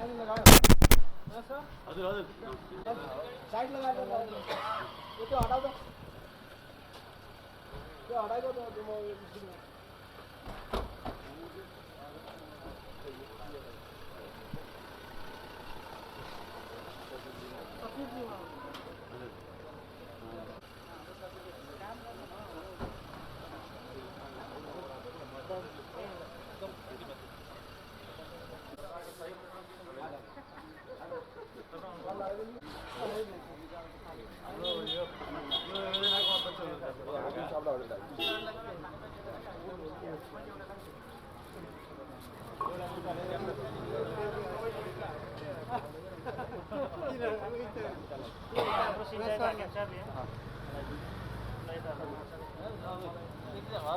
हजुर हजुर साइड लगाएर त्यो हटाउ त त्यो हटाइको त म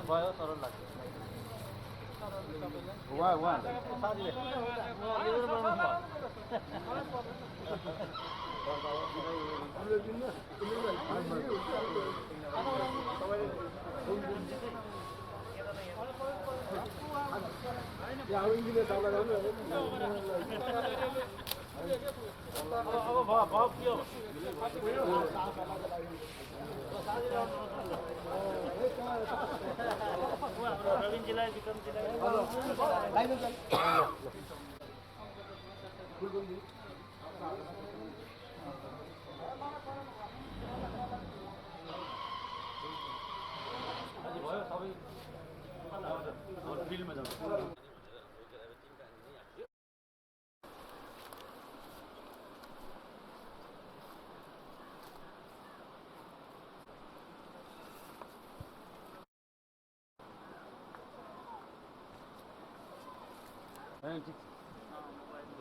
भयो सरल लाग्छ रविनजीलाई विक्रमजीलाई भयो सबै फिल्डमा जान्छ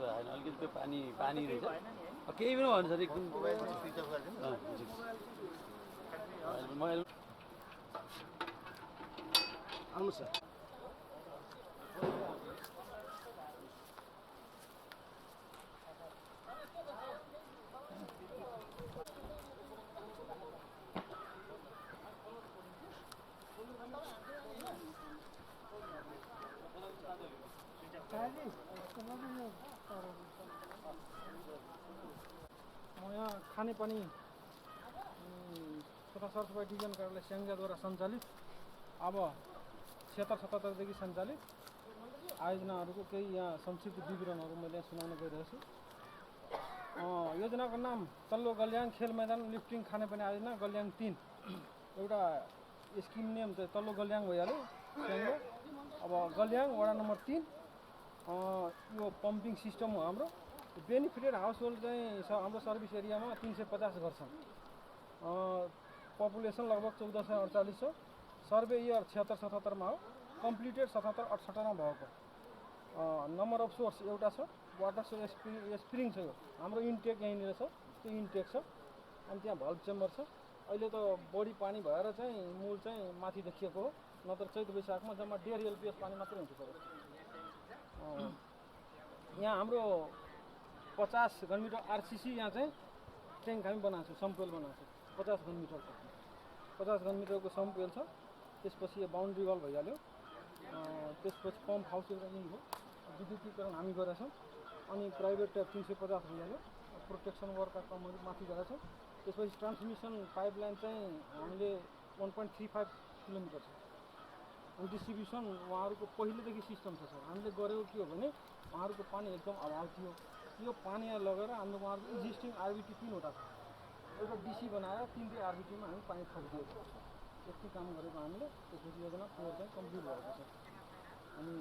अलिकति त्यो पानी रहेछ केही पनि भन्छ एकदम आउनुहोस् सर यहाँ खानेपानी तथा सरसफाइ डिभिजन कार्यालय स्याङ्जाद्वारा सञ्चालित अब 76-77देखि सञ्चालित आयोजनाहरूको केही यहाँ संक्षिप्त विवरणहरू मैले सुनाउन गइरहेको छु। योजनाको नाम तल्लो गल्याङ खेल मैदान लिफ्टिङ खानेपानी आयोजना गल्याङ 3 एउटा स्किम नेम चाहिँ तल्लो गल्याङ भइहाल्यो स्याङ्जा। अब गल्याङ वडा नम्बर 3 यो पम्पिङ सिस्टम हो हाम्रो। बेनिफिटेड हाउस होल्ड चाहिँ हाम्रो सर्भिस एरियामा 350 घर छन्। पपुलेसन लगभग 1448 छ। सर्वे इयर 76-77मा हो। कम्प्लिटेड 77-78मा भएको। नम्बर अफ सोर्स एउटा छ। वाटर सोर्स स्प्रिङ छ। यो हाम्रो इन्टेक यहीँनिर छ। त्यो इन्टेक छ अनि त्यहाँ भल्भ चेम्बर छ। अहिले त बढी पानी भएर चाहिँ मूल चाहिँ माथि देखिएको हो, नत्र चैत वैशाखमा जम्मा 1.5 LPS पानी मात्रै हुन्छ पऱ्यो। यहाँ हाम्रो 50 घनमिटर आरसीसी यहाँ चाहिँ ट्याङ्क हामी बनाएको छौँ, सम्पवेल बनाएको छौँ 50 घनमिटरको। 50 घनमिटरको सम्पवेल छ। त्यसपछि यो बााउन्ड्री वाल भइहाल्यो। त्यसपछि पम्प हाउस एउटा यहीँ हो। विद्युतीकरण हामी गरेका छौँ। अनि प्राइभेट ट्याप 350 भइहाल्यो। प्रोटेक्सन वर्कका कामहरू माथि गरेका छौँ। त्यसपछि ट्रान्समिसन पाइपलाइन चाहिँ हामीले 1.35 किलोमिटर छ। अनि डिस्ट्रिब्युसन उहाँहरूको पहिलेदेखि सिस्टम छ सर। हामीले गरेको के हो भने उहाँहरूको पानी एकदम अभाव थियो। यो पानी लगेर हाम्रो उहाँहरूको एक्जिस्टिङ आरबिटी 3वटा छ। एउटा डिसी बनाएर 3 आरबिटीमा हामी पानी थपिदिएको छ। यति काम गरेको हामीले। त्यसपछि योजना पूर्ण चाहिँ कम्प्लिट भएको छ। अनि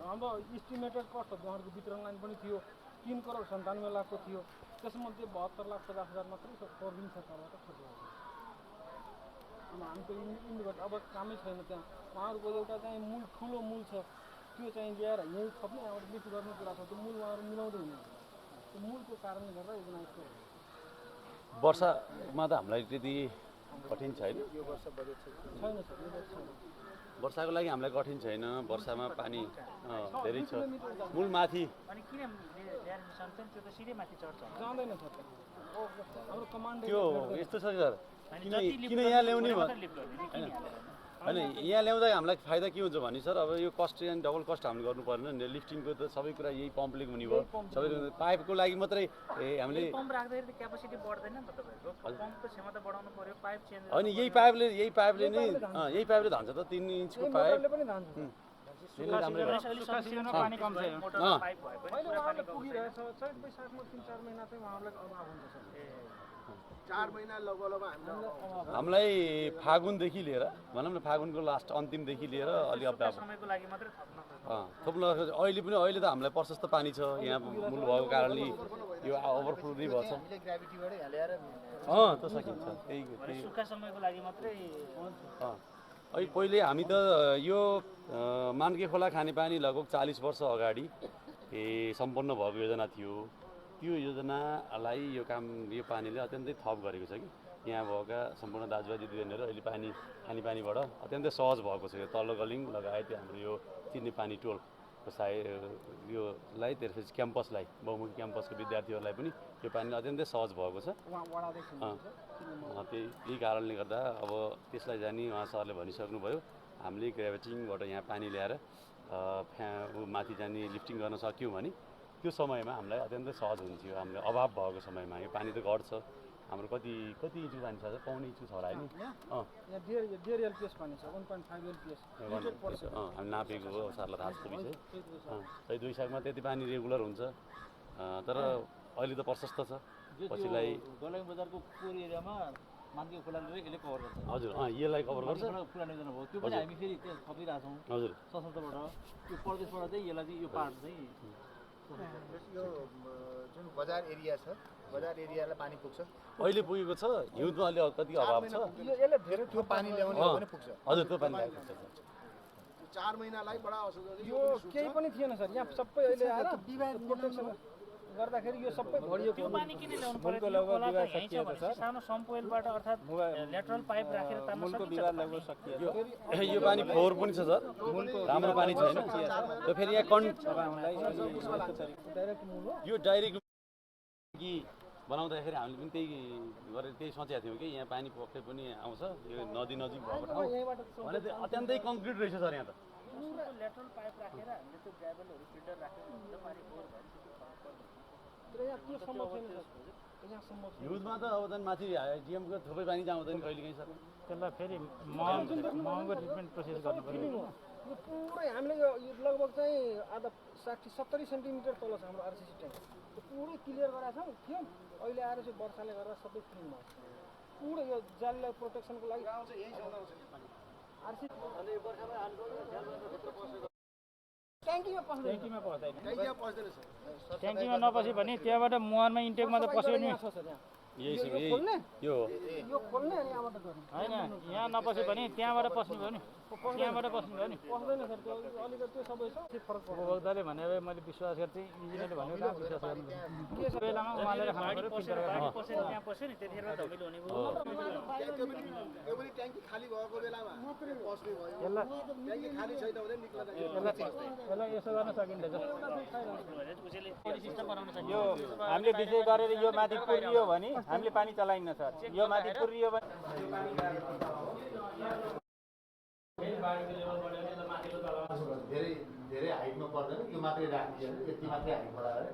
हाम्रो इस्टिमेटेड कस्ट उहाँहरूको वितरण लाइन पनि थियो 3,97,00,000 थियो। त्यसमध्ये 72,50,000 मात्रै प्रविन सरकारबाट खर्च भएको छ। अब हामीको इन्डिभर्ट अब कामै छैन त्यहाँ। उहाँहरूको एउटा चाहिँ मूल ठुलो मूल छ, त्यो चाहिँ ल्याएर यहीँ थप्ने अब लिफ्ट गर्ने कुरा छ। त्यो मूल उहाँहरू मिलाउँदै हुनुहुन्छ। त्यो मूलको कारणले गर्दा योजना यस्तो हो। वर्षामा त हामीलाई त्यति कठिन छैन। यो वर्ष बजेट छैन सर, यो वर्ष छैन। वर्षाको लागि हामीलाई कठिन छैन। वर्षामा पानी धेरै छ। मूल माथि अनि किन त्यो त सिधै माथि चढ्छ जाँदैन सर। हाम्रो कमान्ड त्यो यस्तो छ सर, किन यहाँ ल्याउने होइन यहाँ ल्याउँदा हामीलाई फाइदा के हुन्छ भने सर अब यो कस्ट एन्ड डबल कस्ट हामीले गर्नु परेन नि लिफ्टिङको त सबै कुरा यही पम्पले हुने भयो सबै पाइपको लागि मात्रै हामीले पम्प राख्दाखेरि क्यापासिटी बढ्दैन नि त तपाईँहरूको पम्पको क्षमता बढाउनु पर्यो पाइप चेन्ज होइन यही पाइपले नै यही पाइपले धान्छ त 3 इन्चको पाइप पनि धान्छ त्यसले राम्रै सुक्खा सिजनमा पानी कम छैन मोटर पाइप भए पनि अहिले पुरा पानी उहाँलाई पुगिरहेछ चैत वैशाखमा 3-4 महिना चाहिँ उहाँलाई अभाव हुन्छ सर 4 महिना लगभग हामीलाई हामीलाई फागुनदेखि लिएर भनौँ न फागुनको लास्ट अन्तिमदेखि लिएर अलि अप्ठ्यारो समयको लागि मात्रै थप्न अहिले त हामीलाई प्रशस्त पानी छ यहाँ मूल भएको कारणले यो ओभरफ्लो नै भएको छ ग्राभिटीबाटै हालेर त सकिन्छ त्यही सुक्खा समयको लागि मात्रै अहिले पहिले हामी त यो मान्के खोला खानेपानी लगभग 40 वर्ष अगाडि सम्पन्न भएको योजना थियो त्यो योजनालाई यो पानीले अत्यन्तै थप गरेको छ कि यहाँ भएका सम्पूर्ण दाजुभाइ दिदीबहिनीहरू अहिले खानेपानीबाट अत्यन्तै सहज भएको छ यो तल्लो गलिङ लगायत हाम्रो यो चिन्ने पानी टोलको योलाई त्यसपछि क्याम्पसलाई बहुमुखी क्याम्पसको विद्यार्थीहरूलाई पनि यो पानी अत्यन्तै सहज भएको छ त्यही कारणले गर्दा अब त्यसलाई जानी उहाँ सरले भनिसक्नुभयो हामीले ग्राभिटिङबाट यहाँ पानी ल्याएर माथि जाने लिफ्टिङ गर्न सक्यौँ भने त्यो समयमा हामीलाई अत्यन्तै सहज हुन्थ्यो हामीले अभाव भएको समयमा यो पानी त घट्छ हाम्रो कति इन्चु पानी छ पाउने इन्चु छ होला होइन यहाँ 1.5 एलपिएस पानी छ 1.5 एलपिएस हामी नापेको हो सरलाई थाहा छ विषय चैत वैशाखमा त्यति पानी रेगुलर हुन्छ तर अहिले त प्रशस्त छ पछिलाई गलाङ बजारको कोर एरियामा मान्के खोलाले यसले कभर गर्छ हजुर यसलाई कभर गर्छ पुरानो योजना भयो त्यो पनि हामी फेरि त्यहाँ थपिरहेछौँ हजुर सशस्त्रबाट त्यो प्रदेशबाट चाहिँ यसलाई चाहिँ यो पार्ट चाहिँ यो जुन बजार एरिया छ बजार एरियालाई पानी पुग्छ अहिले पुगेको छ हिउँदमा अलि कति अभाव छ यसले धेरै त्यो पानी ल्याउने हो भने पुग्छ हजुर त्यो पानी ल्याएको छ 4 महिनालाई बडा असुविधा यो केही पनि थिएन सर यहाँ सबै अहिले आएर प्रोटेक्सन गर्दाखेरि यो सबै भरिएको त्यो पानी किन ल्याउनु पर्यो त्यो खोला त यहीँ छ भनेपछि सानो सम्पोइलबाट अर्थात् ल्याटरल पाइप राखेर तान्न सकिन्छ यो पानी फोहोर पनि छ सर राम्रो पानी छैन त्यो फेरि यहाँ यो डाइरेक्ट कि बनाउँदाखेरि हामीले पनि त्यही गरेर त्यही सोचेका थियौँ कि यहाँ पानी पक्कै पनि आउँछ यो नदी नजिक भएको ठाउँ भने चाहिँ अत्यन्तै कङ्क्रिट रहेछ सर यहाँ त ल्याटरल पाइप राखेर हामीले त्यो ग्राभलहरू फिल्टर राखेर हुन्छ पानी फोहोर भएपछि हिउँदमा त अब झन् माथि डिएमको थुप्रै पानी चाहिँ आउँदैन कहिलेकाहीँ सर त्यसलाई फेरि महँगो ट्रिटमेन्ट प्रोसेस गर्नु पर्यो यो पुरै हामीले यो लगभग चाहिँ आधा 60-70 सेन्टिमिटर तल छ हाम्रो आरसिसी ट्याङ्क त्यो पुरै क्लियर गराएको थियौँ अहिले आएर चाहिँ वर्षाले गर्दा सबै क्लिन भयो पुरै यो जालीलाई प्रोटेक्सनको लागि आरसिसी ट्याङ्कीमा पर्दैन ट्याङ्कीमा नपसे भने त्यहाँबाट मुहानमा इन्टेकमा त पस्यो नि यो खोल्ने अनि यहाँबाट गर्ने होइन यहाँ नपस्यो भने त्यहाँबाट पस्नु भयो नि त्यहाँबाट पस्नु भयो नि पस्दैन सर त्यो अलिकति त्यो सबै छ फरक पर्छ उपभोक्ताले भने मैले विश्वास गर्थेँ इन्जिनियरले भनेको कहाँ विश्वास गर्नु के छ बेलामा उहाँले खानु पर्यो फिल्टर गरेर त्यहाँ पस्यो नि त्यतिखेर धमिलो हुने भयो त्यो पनि ट्याङ्की खाली भएको बेलामा पस्ने भयो ट्याङ्की खाली छैन भने निक्लन यसलाई यसो गर्न सकिन्छ यो हामीले विषय गरेर यो माथि पुर्रियो भने हामीले पानी चलाइन्न सर यो माथि पुर्रियो भने धेरै हाइटमा पर्दैन यो मात्रै राख्ने यति मात्रै हाइट बढाएर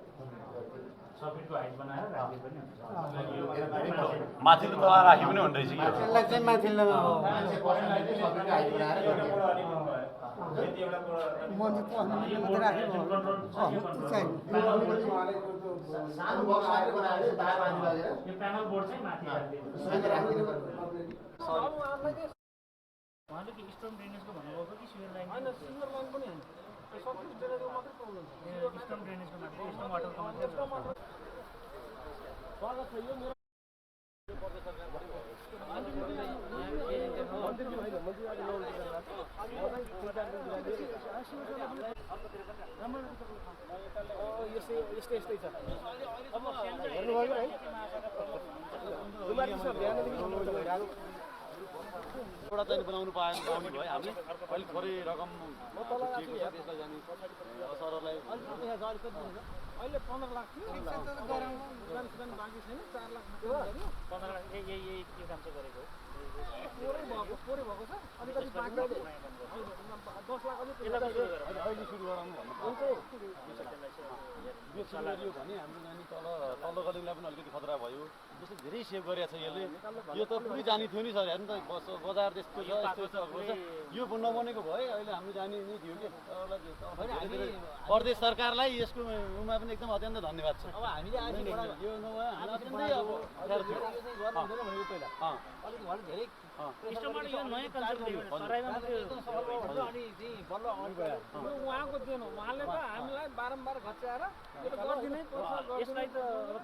सफिटको हाइट बनाएर राख्ने पनि माथि त तल राखी पनि हुने रहेछ कि त्यसलाई चाहिँ माथिल्लो मान्छे बस्ने सबै हाइट बनाएर सानो बक्स हालेर बनाएर तार बाँधी लगेर यो प्यानल बोर्ड चाहिँ माथि उहाँले कि स्टोन ड्रेनेजको भन्नुभएको कि सिवर लाइन होइन सिङ्गल लाइन पनि होइन त्यो सर्किट ड्रेनेजको मात्रै प्रब्लम छ स्टोन ड्रेनेजको मात्रै स्टोन वाटरको मात्रै स्वागत छ यो मेरो यस्तै छ हेर्नुभयो है एउटा चाहिँ बनाउनु पाउने भयो हामीले अलिक थोरै रकम छुटिएको छ त्यसलाई जाने सरहरूलाई अहिले 15 लाख थियो बाँकी छैन 4 लाख 15 लाख यही काम चाहिँ गरेको पोरै भएको छ अलिकति बाँकी 10 लाख अलिक अहिले सुरु गराउनु भन्नु यो सिनेरियो भने हाम्रो नानी तल्लो गलिङलाई पनि अलिकति खतरा भयो जस्तो धेरै सेभ गरेको छ यसले यो त पुरै जानी थियो नि सर हेर्नु त बजार त्यस्तो छ यस्तो छ यो नबनेको भए अहिले हाम्रो जानी नै थियो कि प्रदेश सरकारलाई यसको उमा पनि एकदम अत्यन्त धन्यवाद छ अब हामीले यो नभए हामीलाई अत्यन्तै अब अप्ठ्यारो थियो अलिक भने धेरै स्टोमाट यो नयाँ कन्सेप्ट सराइमा मात्रै अनि चाहिँ बल्ल अगाडि गयो उहाँको देन हो उहाँले त हामीलाई बारम्बार घच्याएर यो त गर्दिनै पर्छ यसलाई त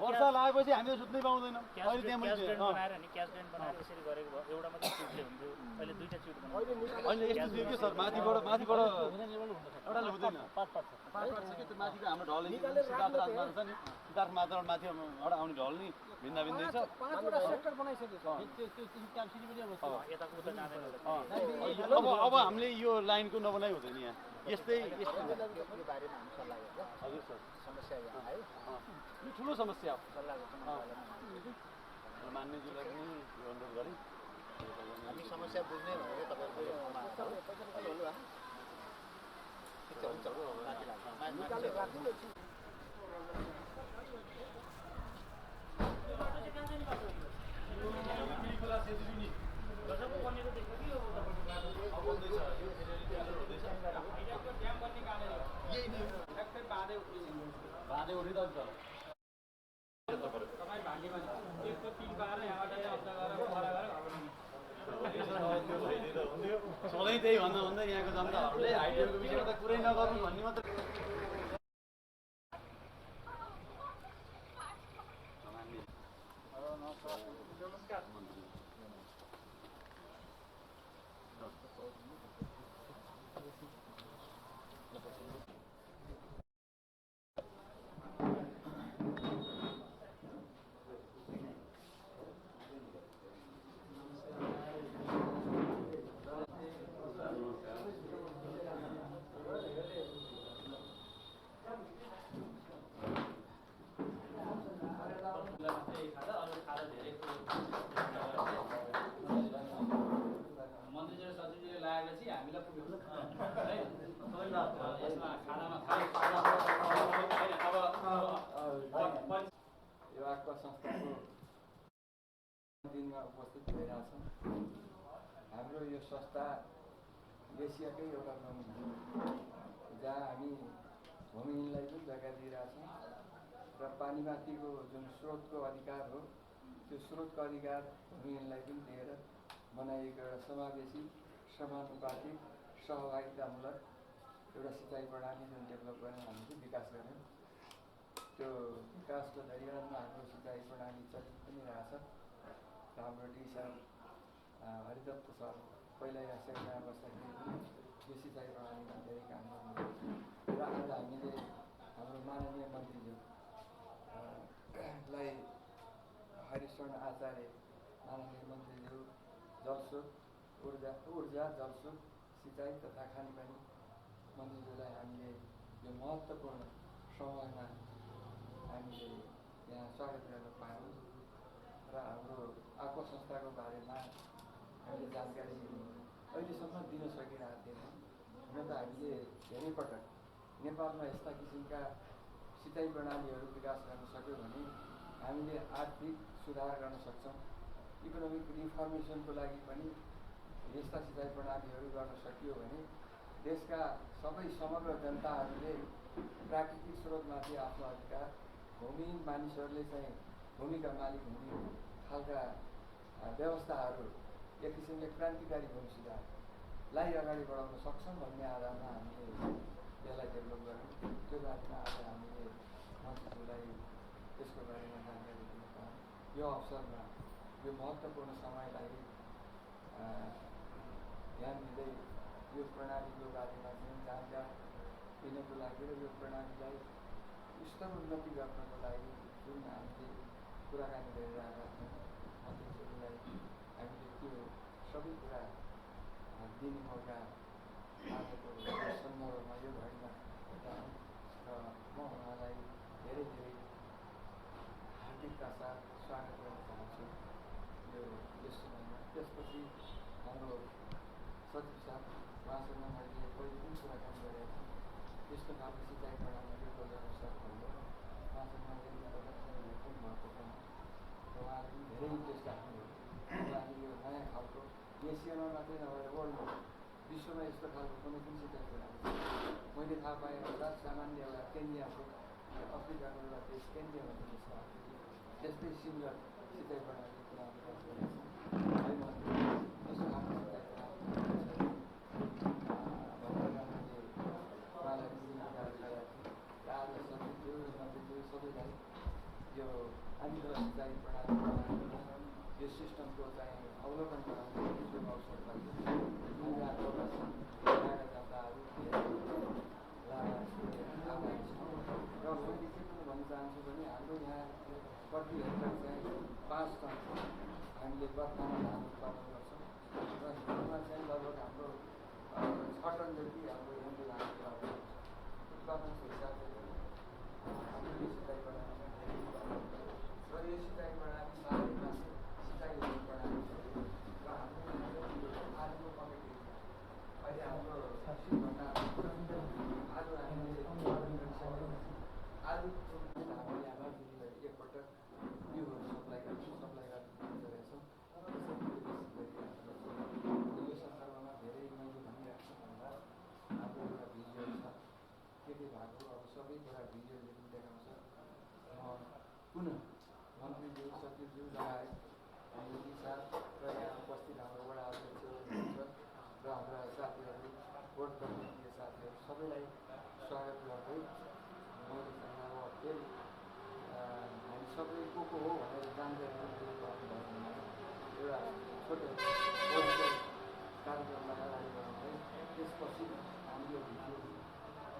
वर्षा लागेपछि हामीले सुत्नै पाउँदैनौँ अहिले त्यहाँ क्यास मैले ड्रेन बनाएर नि क्यास ड्रेन बनाएर यसरी गरेको भए एउटा मात्रै चिटले हुन्थ्यो अहिले दुईटा चिट बनाउँछ अहिले यस्तो थियो कि सर माथिबाट एउटाले हुँदैन पाट छ कि त्यो माथिको हाम्रो ढल सिद्धार्थ राजमार्ग छ नि सिद्धार्थ मात्र माथि एउटा आउने ढल नि भिन्दा भिन्दै छ 5वटा सेक्टर बनाइसकेको छ यताको उता जाँदैन अब हामीले यो लाइनको नबनाइ हुँदैन यहाँ यस्तै यो बारेमा हामी सल्लाह गर्छौँ हजुर सर समस्या यहाँ आयो यो ठुलो समस्या हो सल्लाह गर्छौँ मान्यज्यूलाई पनि यो अनुरोध गरेँ हामी समस्या बुझ्ने भनेर तपाईँहरूको बाँधे उठि त सधैँ त्यही भन्दा यहाँको जनताहरूले हाइड्रोको विषयमा त कुरै नगर्नु भन्ने मात्र यो आक्वा संस्थाको दिनमा उपस्थित भइरहेछौँ। हाम्रो यो संस्था एसियाकै एउटा नमुना हो जहाँ हामी भूमिहीनलाई पनि जग्गा दिइरहेछौँ र पानीमाथिको जुन स्रोतको अधिकार हो त्यो स्रोतको अधिकार भूमिहीनलाई पनि दिएर बनाइएको एउटा समावेशी समानुपातिक सहभागितामूलक एउटा सिँचाइ प्रणाली जुन डेभलप गर्न हामीले विकास गऱ्यौँ। त्यो विकासको दरियामा हाम्रो सिँचाइ प्रणाली चलित पनि रहेछ र हाम्रो डिएसआर हरिदत्त सर पहिला यहाँ सेक्रेटरीमा बस्दाखेरि पनि यो सिँचाइ प्रणालीमा धेरै काम गर्नुहुन्छ र आज हामीले हाम्रो माननीय मन्त्रीज्यूलाई हरिशरण आचार्य माननीय मन्त्रीज्यू जलस्रोत ऊर्जा जलस्रोत सिँचाइ तथा खानेपानी मन्त्रीज्यूलाई हामीले यो महत्त्वपूर्ण समयमा हामीले यहाँ स्वागत गर्न पायौँ र हाम्रो आक्वा संस्थाको बारेमा हामीले जानकारी अहिलेसम्म दिन सकिरहेको थिएनौँ। हुन त हामीले धेरै पटक नेपालमा यस्ता किसिमका सिँचाइ प्रणालीहरू विकास गर्न सक्यौँ भने हामीले आर्थिक सुधार गर्न सक्छौँ। इकोनोमिक रिफर्मेसनको लागि पनि यस्ता सिँचाइ प्रणालीहरू गर्न सकियो भने देशका सबै समग्र जनताहरूले प्राकृतिक स्रोतमाथि आफ्नो अधिकार भूमिहीन मानिसहरूले चाहिँ भूमिका मालिक हुने खालका व्यवस्थाहरू एक किसिमले क्रान्तिकारी भूमि सुधारलाई अगाडि बढाउन सक्छौँ भन्ने आधारमा हामीले यसलाई डेभलप गऱ्यौँ। त्यो बारेमा आज हामीले मन्त्रीज्यूलाई त्यसको बारेमा जानकारी दिन पायौँ। यो अवसरमा यो महत्त्वपूर्ण समयलाई ध्यान दिँदै यो प्रणालीको बारेमा चाहिँ जानकारी दिनको लागि र यो प्रणालीलाई स्तर उन्नति गर्नको लागि जुन हामीले कुराकानी गरिरहेका छौँ मन्त्रीज्यूलाई हामीले त्यो सबै कुरा दिने मौका आजको सन्दर्भमा यो घडीमा भेटाउँ र म उहाँलाई धेरै धेरै हार्दिकता साथ स्वागत गर्न चाहन्छु। यो यस समयमा त्यसपछि हाम्रो सचिव साहब उहाँसँग मैले पहिलो पनि कुराकानी गरेको थिएँ। त्यस्तो खालको सिँचाइ प्रणालीको व्यवस्था भयो उहाँसँग मैले भेटौँ भएको छैन र उहाँले पनि धेरै इन्ट्रेस्ट राख्नुभयो। उहाँले यो नयाँ खालको एसियामा मात्रै नभएर वर्ल्डमा विश्वमा यस्तो खालको कुनै पनि सिँचाइ प्रणाली छ मैले थाहा पाएँ एउटा सामान्य एउटा केन्याको अफ्रिकाको एउटा देश केन्या भन्ने देश छ त्यस्तै सिमिलर सिँचाइ प्रणाली पुऱ्याउने काम गरेको छ है मन्त्री त्यस्तो खालको सिँचाइ प्रणाली उहाँलाई जिम्मेदारी लगाएको थिएँ र आज सचिवज्यू मन्त्रीज्यू सबैलाई यो आदिवासी सिँचाइ प्रणाली यो सिस्टमको चाहिँ अवलोकन गराउने जुन अवसर पाइयो हामी आज जनताहरू आभारी छौँ र मैले के पनि भन्न चाहन्छु भने हाम्रो यहाँ प्रति हेक्टर चाहिँ 5 टन हामीले बर्खामा धान उत्पादन गर्छौँ र हिउँदमा चाहिँ लगभग हाम्रो 6 टन जति हाम्रो हिउँदो धान उत्पादन उत्पादनको हिसाबले पनि हाम्रो यो सिँचाइ प्रणाली र यो सिँचाइ प्रणाली सालैमा सिँचाइ हुने प्रणाली छ र हाम्रो आलुको कमिटी अहिले हाम्रो 60 आलु हामीले उत्पादन गरिसकेको आलु हामीले हाम्रो दिदीलाई एकपल्ट बिउहरू सप्लाई गर्छौँ यो सन्दर्भमा धेरै मैले भनिरहेको छु भन्दा हाम्रो एउटा भिजुअल छ के भएको अब सबै कुरा भिजुअलले पनि देखाउँछ पुनः मन्त्रीज्यू सचिवज्यू लगायत हाम्रो दिशा र यहाँ उपस्थित हाम्रो वडा अध्यक्षहरू हुनुहुन्छ र हाम्रा साथीहरू बोर्ड प्रतिनिधि साथीहरू सबैलाई स्वागत गर्दै मैले चाहिँ अब फेरि हामी सबै को हो भनेर जानकारी गर्नुभयो एउटा छोटो कार्यक्रमलाई अगाडि बढाउँदै त्यसपछि हामी यो भिडियो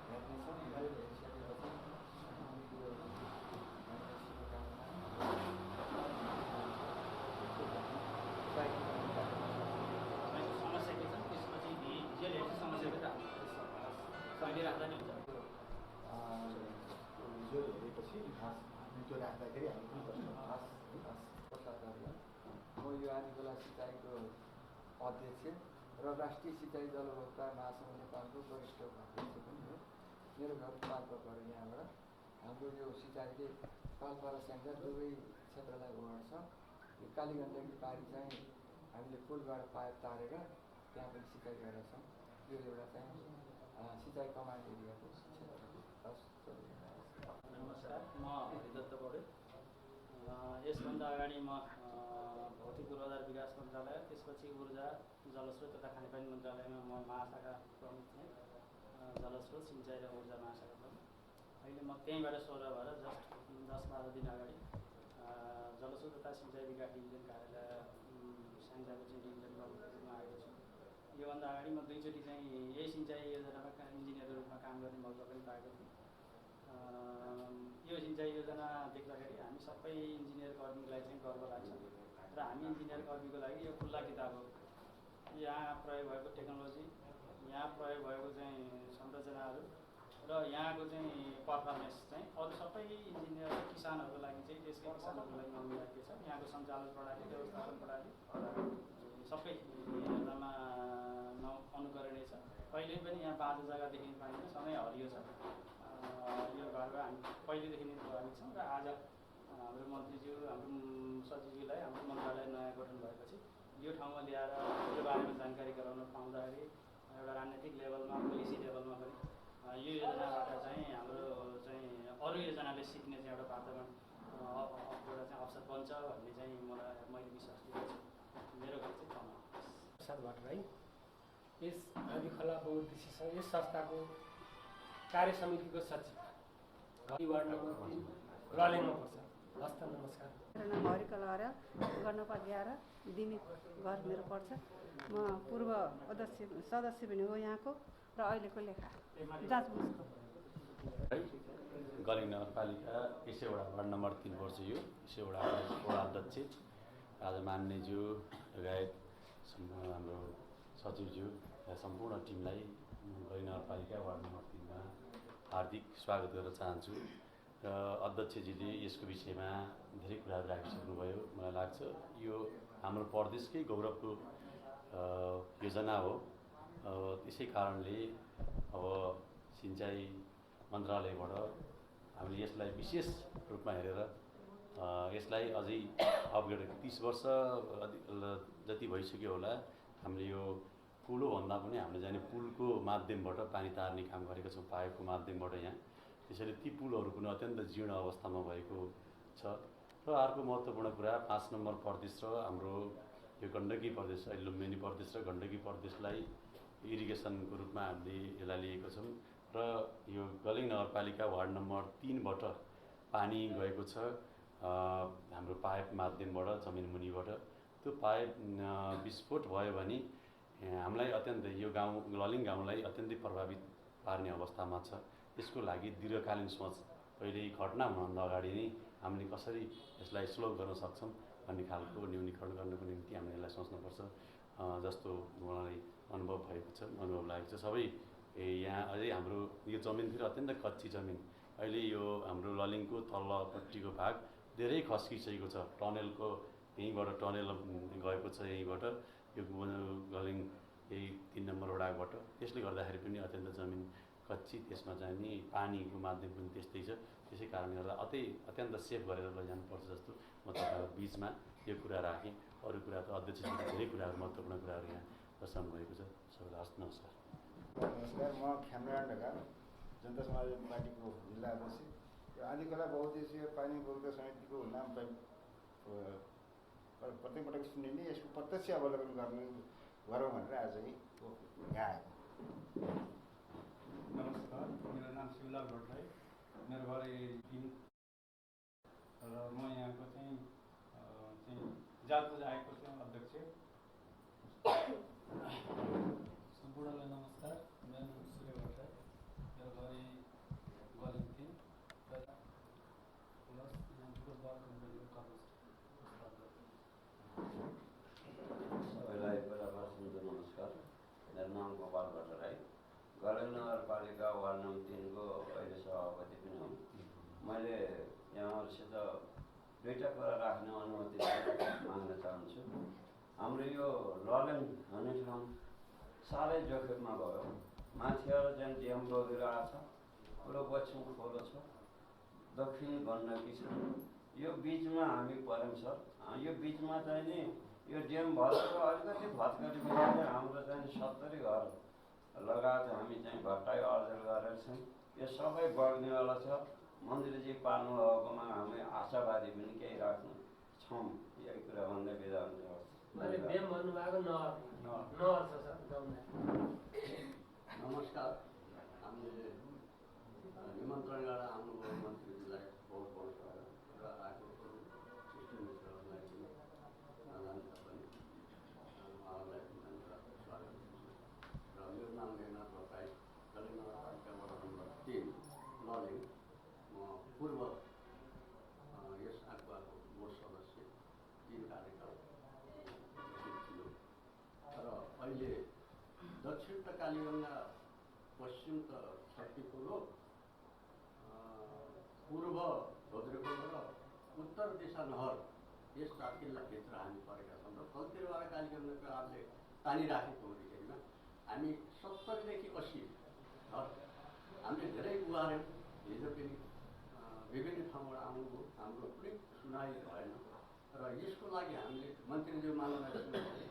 हेर्नेछौँ भिडियो हेरिसकेपछि समस्या के छ त्यसपछि भिजुअल हेर्ने समस्या पनि अहिले राख्दा नि हुन्छ भिजुअल हेरेपछि घाँस मिठो राख्दाखेरि हामी पनि गर्छौँ म यो आदिखोला सिँचाइको अध्यक्ष र राष्ट्रिय सिँचाइ जलउपभोक्ता महासङ्घ नेपालको वरिष्ठ उपाध्यक्ष पनि हो मेरो घर पाल्पाबाट यहाँबाट हाम्रो यो सिँचाइले पाल्पा र स्याङ्जा दुवै क्षेत्रलाई ओगट्छ यो कालीगण्डकी पारी चाहिँ हामीले पुलबाट पाइप तारेर त्यहाँ पनि सिँचाइ गरेका छौँ यो एउटा चाहिँ सिँचाइ कमान्ड एरियाको क्षेत्र नमस्कार म हरिदत्त पौडेल यसभन्दा अगाडि म भौतिक पूर्वाधार विकास मन्त्रालय त्यसपछि ऊर्जा जलस्रोत तथा खानेपानी मन्त्रालयमा म महाशाखा प्रमुख थिएँ जलस्रोत सिँचाइ र ऊर्जा महाशाखा प्रमुख अहिले म त्यहीँबाट 16 भएर जस्ट 10-12 दिन अगाडि जलस्रोत तथा सिँचाइ विकास डिभिजन कार्यालय स्याङ्जाको चाहिँ डिभिजन प्रमुखमा आएको छु योभन्दा अगाडि म 2 चोटि चाहिँ यही सिँचाइ योजनामा इन्जिनियरको रूपमा काम गर्ने मौका पनि पाएको थिएँ यो सिँचाइ योजना देख्दाखेरि हामी सबै इन्जिनियर कर्मीलाई चाहिँ गर्व लाग्छ र हामी इन्जिनियर कर्मीको लागि यो खुल्ला किताब हो यहाँ प्रयोग भएको टेक्नोलोजी यहाँ प्रयोग भएको चाहिँ संरचनाहरू र यहाँको चाहिँ पर्फर्मेन्स चाहिँ अरू सबै इन्जिनियर किसानहरूको लागि चाहिँ देशकै किसानहरूको लागि अनिवार्य के छ यहाँको सञ्चालन प्रणाली व्यवस्थापन प्रणाली सबै हेर्दामा अनुकरणीय छ कहिले पनि यहाँ बाँझो जग्गा देखिन पाइँदैन सधैँ हरियो छ यो घरमा हामी पहिलेदेखि नै प्रभावित छौँ र आज हाम्रो मन्त्रीज्यू हाम्रो सचिवज्यूलाई हाम्रो मन्त्रालय नयाँ गठन भएपछि यो ठाउँमा ल्याएर यो बारेमा जानकारी गराउन पाउँदाखेरि एउटा राजनैतिक लेभलमा पोलिसी लेभलमा पनि यो योजनाबाट चाहिँ हाम्रो चाहिँ अरू योजनाले सिक्ने चाहिँ एउटा वातावरण एउटा चाहिँ अवसर बन्छ भन्ने चाहिँ मैले विश्वास दिएको छु मेरो घर चाहिँ ठाउँमा प्रसाद भट्टराई यस आदिखोला बहुउद्देश्य यस संस्थाको कार्य समितिको सचिव वार्ड नम्बर 3 रलेङमा पर्छ। हस्त नमस्कार। मेरो नाम हरिकला अर्याल गणपा 11 दिमित घर मेरो पर्छ। म पूर्व अध्यक्ष सदस्य पनि हो यहाँको र अहिलेको लेखा जाँचबुझको गलिङ नगरपालिका यसैवटा वार्ड नम्बर 3 पर्छ यो यसैवटा वडा अध्यक्ष आज मान्यज्यू लगायत हाम्रो सचिवज्यू सम्पूर्ण टिमलाई गलिङ नगरपालिका वार्ड नम्बर 3 मा हार्दिक स्वागत गर्न चाहन्छु र अध्यक्षजीले यसको विषयमा धेरै कुराहरू राखिसक्नुभयो। मलाई लाग्छ यो हाम्रो प्रदेशकै गौरवको योजना हो। त्यसै कारणले अब सिँचाइ मन्त्रालयबाट हामीले यसलाई विशेष रूपमा हेरेर यसलाई अझै अपग्रेड 30 वर्ष जति भइसक्यो होला। हामीले यो पुल भन्दा पनि हामीले जाने पुलको माध्यमबाट पानी तार्ने काम गरेका छौँ, पाइपको माध्यमबाट यहाँ। त्यसैले ती पुलहरू पनि अत्यन्त जीर्ण अवस्थामा भएको छ। र अर्को महत्त्वपूर्ण कुरा 5 नम्बर प्रदेश र हाम्रो यो गण्डकी प्रदेश, लुम्बिनी प्रदेश र गण्डकी प्रदेशलाई इरिगेसनको रूपमा हामीले यसलाई लिएको छौँ। र यो गलेङ नगरपालिका वार्ड नम्बर 3 बाट पानी गएको छ हाम्रो पाइप माध्यमबाट, जमिन मुनिबाट। त्यो पाइप विस्फोट भयो भने हामीलाई अत्यन्तै यो गाउँ ललिङ गाउँलाई अत्यन्तै प्रभावित पार्ने अवस्थामा छ। यसको लागि दीर्घकालीन सोच पहिले घटना हुनुभन्दा अगाडि नै हामीले कसरी यसलाई स्लो गर्न सक्छौँ भन्ने खालको न्यूनीकरण गर्नको निम्ति हामीले यसलाई सोच्नुपर्छ जस्तो मलाई अनुभव भएको छ, अनुभव लागेको छ। सबै यहाँ अझै हाम्रो यो जमिन फेरि अत्यन्त कच्ची जमिन। अहिले यो हाम्रो ललिङको तल्लोपट्टिको भाग धेरै खस्किसकेको छ। टनेलको यहीँबाट टनेल गएको छ, यहीँबाट यो गलेङ यही 3 नम्बर वडाबाट। त्यसले गर्दाखेरि पनि अत्यन्त जमिन कच्ची, त्यसमा चाहिँ नि पानीको माध्यम पनि त्यस्तै छ। त्यसै कारणले गर्दा अत्यन्त सेफ गरेर लैजानुपर्छ जस्तो म तपाईँहरूको बिचमा यो कुरा राखेँ। अरू कुरा त अध्यक्षजीले धेरै कुराहरू महत्त्वपूर्ण कुराहरू यहाँ प्रस्ताव भएको छ। सबैलाई हस्, नमस्कार। नमस्कार, म खेमराज ढकाल, जनता समाजवादी पार्टीको जिल्ला अध्यक्ष। यो आदिखोला बहुउद्देश्यीय पानी बोक्दा समितिको नाम प्रत्येक पटक सुनिने, यसको प्रत्यक्ष अवलोकन गरौँ भनेर आज यहाँ आएको। नमस्कार, मेरो नाम शिवलाल भट्टराई, मेरो घर यही र म यहाँको चाहिँ जातपूजा आएको चाहिँ अध्यक्ष। सम्पूर्णलाई नमस्कार, मेरो नाम सूर्य भट्टराई, मेरो घर यही गलेङ 3 प्लस यहाँ बुटोल कम्पनीको कलेज। सबैलाई बराबर सुन्छु। नमस्कार, मेरो नाम गोपाल भट्टराई, गलेङ नगरपालिका वार्ड नम्बर 3 को अहिले सभापति पनि हुँ। मैले यहाँहरूसित दुईवटा कुरा राख्ने अनुमति माग्न चाहन्छु। हाम्रो यो ललेङ भन्ने ठाउँ साह्रै जोखिममा गयो। माथिबाट चाहिँ ड्याम बगिरहेको छ, पुरो पश्चिम खोलो छ, दक्षिण गण्डकी छ। यो बिचमा हामी पऱ्यौँ सर। यो बिचमा चाहिँ नि यो ड्याम भएको अलिकति भत्करी चाहिँ हाम्रो चाहिँ 70 घर लगाएर हामी चाहिँ भट्टाइ अर्जन गरेर छौँ। यो सबै बग्नेवाला छ। मन्त्रीजी पाल्नु भएकोमा हामी आशावादी पनि केही राख्नु छौँ। यही कुरा भन्दै बिदा हुन्छ। ड्याम भन्नुभएको नहर छ सर गाउँमा। नमस्कार, हामीले निमन्त्रण गरेर आउनुभयो मन्त्रीजीलाई बहुत बहुत स्वागत र आएको सिस्टम मित्रहरूलाई पनि नजान्छ पनि उहाँहरूलाई पनि स्वागत र मेरो नाम मेघनाथ भट्टराई, गलेङ नगरपालिका वार्ड नम्बर 3 ललिङ। म पूर्व यस आकुवाको बोर्ड सदस्य 3 कार्यकाल थियो र अहिले दक्षिण त कालीगङ्गा, पश्चिम त शक्तिखोलो, पूर्व भद्रखोलो र उत्तर दिशा नहर, यस 4 किल्लाभित्र हामी परेका छौँ। र तलतिरबाट कालीगङ्गाको आपले तानिराखेको हुँदैखेरिमा हामी 70 देखि 80 घर हामीले धेरै उगार्यौँ। हिजो पनि विभिन्न ठाउँबाट आउनुभयो, हाम्रो कुनै सुनाइ भएन र यसको लागि हामीले मन्त्रीज्यू माननीय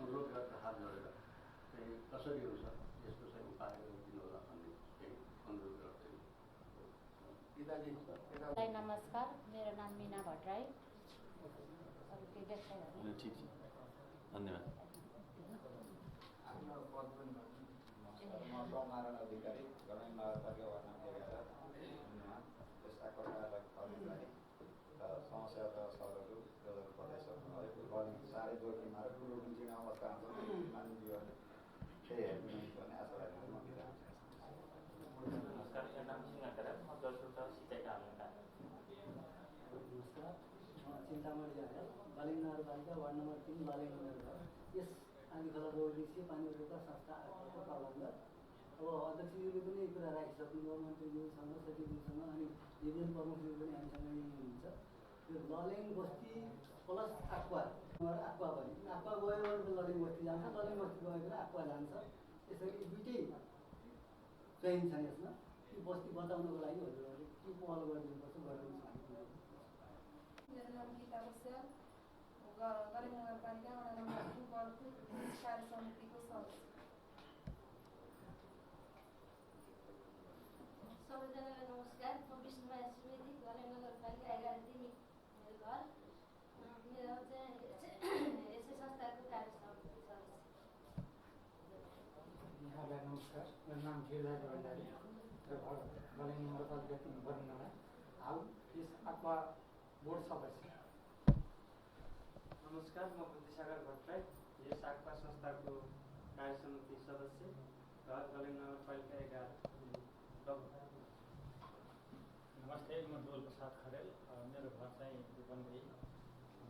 अनुरोध गरेर हात जोडेर चाहिँ कसरी हुन्छ यसको चाहिँ उपाय गरिदिनु होला भन्ने चाहिँ अनुरोध गर्दै। नमस्कार, मेरो नाम मीना भट्टराई। अरू केही देख्दैन। ठिक छ, धन्यवाद। म सोमनारायण अधिकारी, गलेङ नगरपालिका वार्ड नम्बर 11 यस्ता कथाहरूलाई खरिदलाई र समस्या त सरहरू गजल प्रदेशहरू गलेङ साह्रै जोखिममा र ठुलो जीर्ण अवस्था हुन्छ। मानवीयहरूले त्यही हेर्नुहुन्छ भने आशा राखेर म बिदा हुन्छ। नमस्कार, मेरो नाम सिंह खरेल, म जलसुका सिँचाइ कार्यालयका। नमस्कार, चिन्तामणि झरेल, गलेङ नगरपालिका वार्ड नम्बर 3 ललिङ नगर। यस आदिखोला बहुउद्देश्यीय पानी रोका संस्थाको प्रबन्ध अब अध्यक्षज्यूले पनि कुरा राखिसक्नुभयो, मन्त्रीज्यूसँग, सचिवज्यूसँग, अनि युनियन प्रमुखज्यू पनि हामीसँग यही हुनुहुन्छ। यो ललेङ बस्ती प्लस आक्वा आक्वा भयो आक्वा गयो भने ललिङ बस्ती जान्छ ललिङ बस्ती गयो भने आक्वा जान्छ यसरी दुइटै ट्रेन छ यसमा यो बस्ती बचाउनको लागि हजुरहरूले के पहल गरिदिनुपर्छ गरिदिनु चाहन्छु। मेरो नाम गीता बस्याल गलेङ नगरपालिका वडा नम्बर 2 बर्दु कार्य समितिको सदस्य। सबैजनालाई नमस्कार। म विष्णुमाया सुवेदी गलेङ नगरपालिका 11 मेरो घर। मेरो चाहिँ यसै संस्थाको कार्य समिति सदस्य। यहाँलाई नमस्कार। मेरो नाम गिरिराज भण्डारी र घर गलेङ नगरपालिका 3 बर्नडा हाल यस आक्वा बोर्ड सदस्य। नमस्कार, म बुद्धिसागर भट्टराई यस आक्वा संस्थाको कार्य समिति सदस्य घर गलेङ नगरपालिका 11। नमस्ते, म डोल प्रसाद खरेल। मेरो घर चाहिँ रूपन्देही।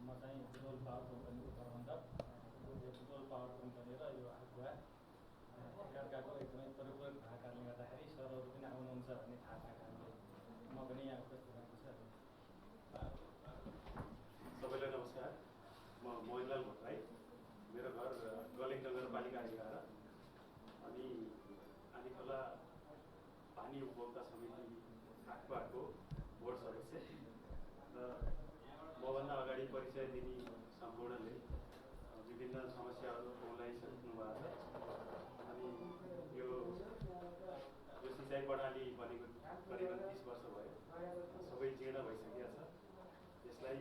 म चाहिँ डोल पावर कम्पनीको प्रबन्धक। डोल पावर कम्पनी र यो आक्वा एकअर्काको एकदमै परिपूरक भएको कारणले गर्दाखेरि सरहरू पनि आउनुहुन्छ भन्ने थाहा भएको कारणले म पनि यहाँ उपस्थित भएको छु। सबैलाई नमस्कार। म मोहनलाल भट्टराई। मेरो घर गलेङ नगरपालिका 11 अनि आनीखोला पानी उपभोक्ता समिति आक्वाको बोर्ड सदस्य र मभन्दा अगाडि परिचय दिने सम्पूर्णले विभिन्न समस्याहरू बोलाइसक्नु भएको छ अनि यो सिँचाइ प्रणाली बनेको करिबन 30 वर्ष भयो, सबै जीर्ण भइसकेको छ। यसलाई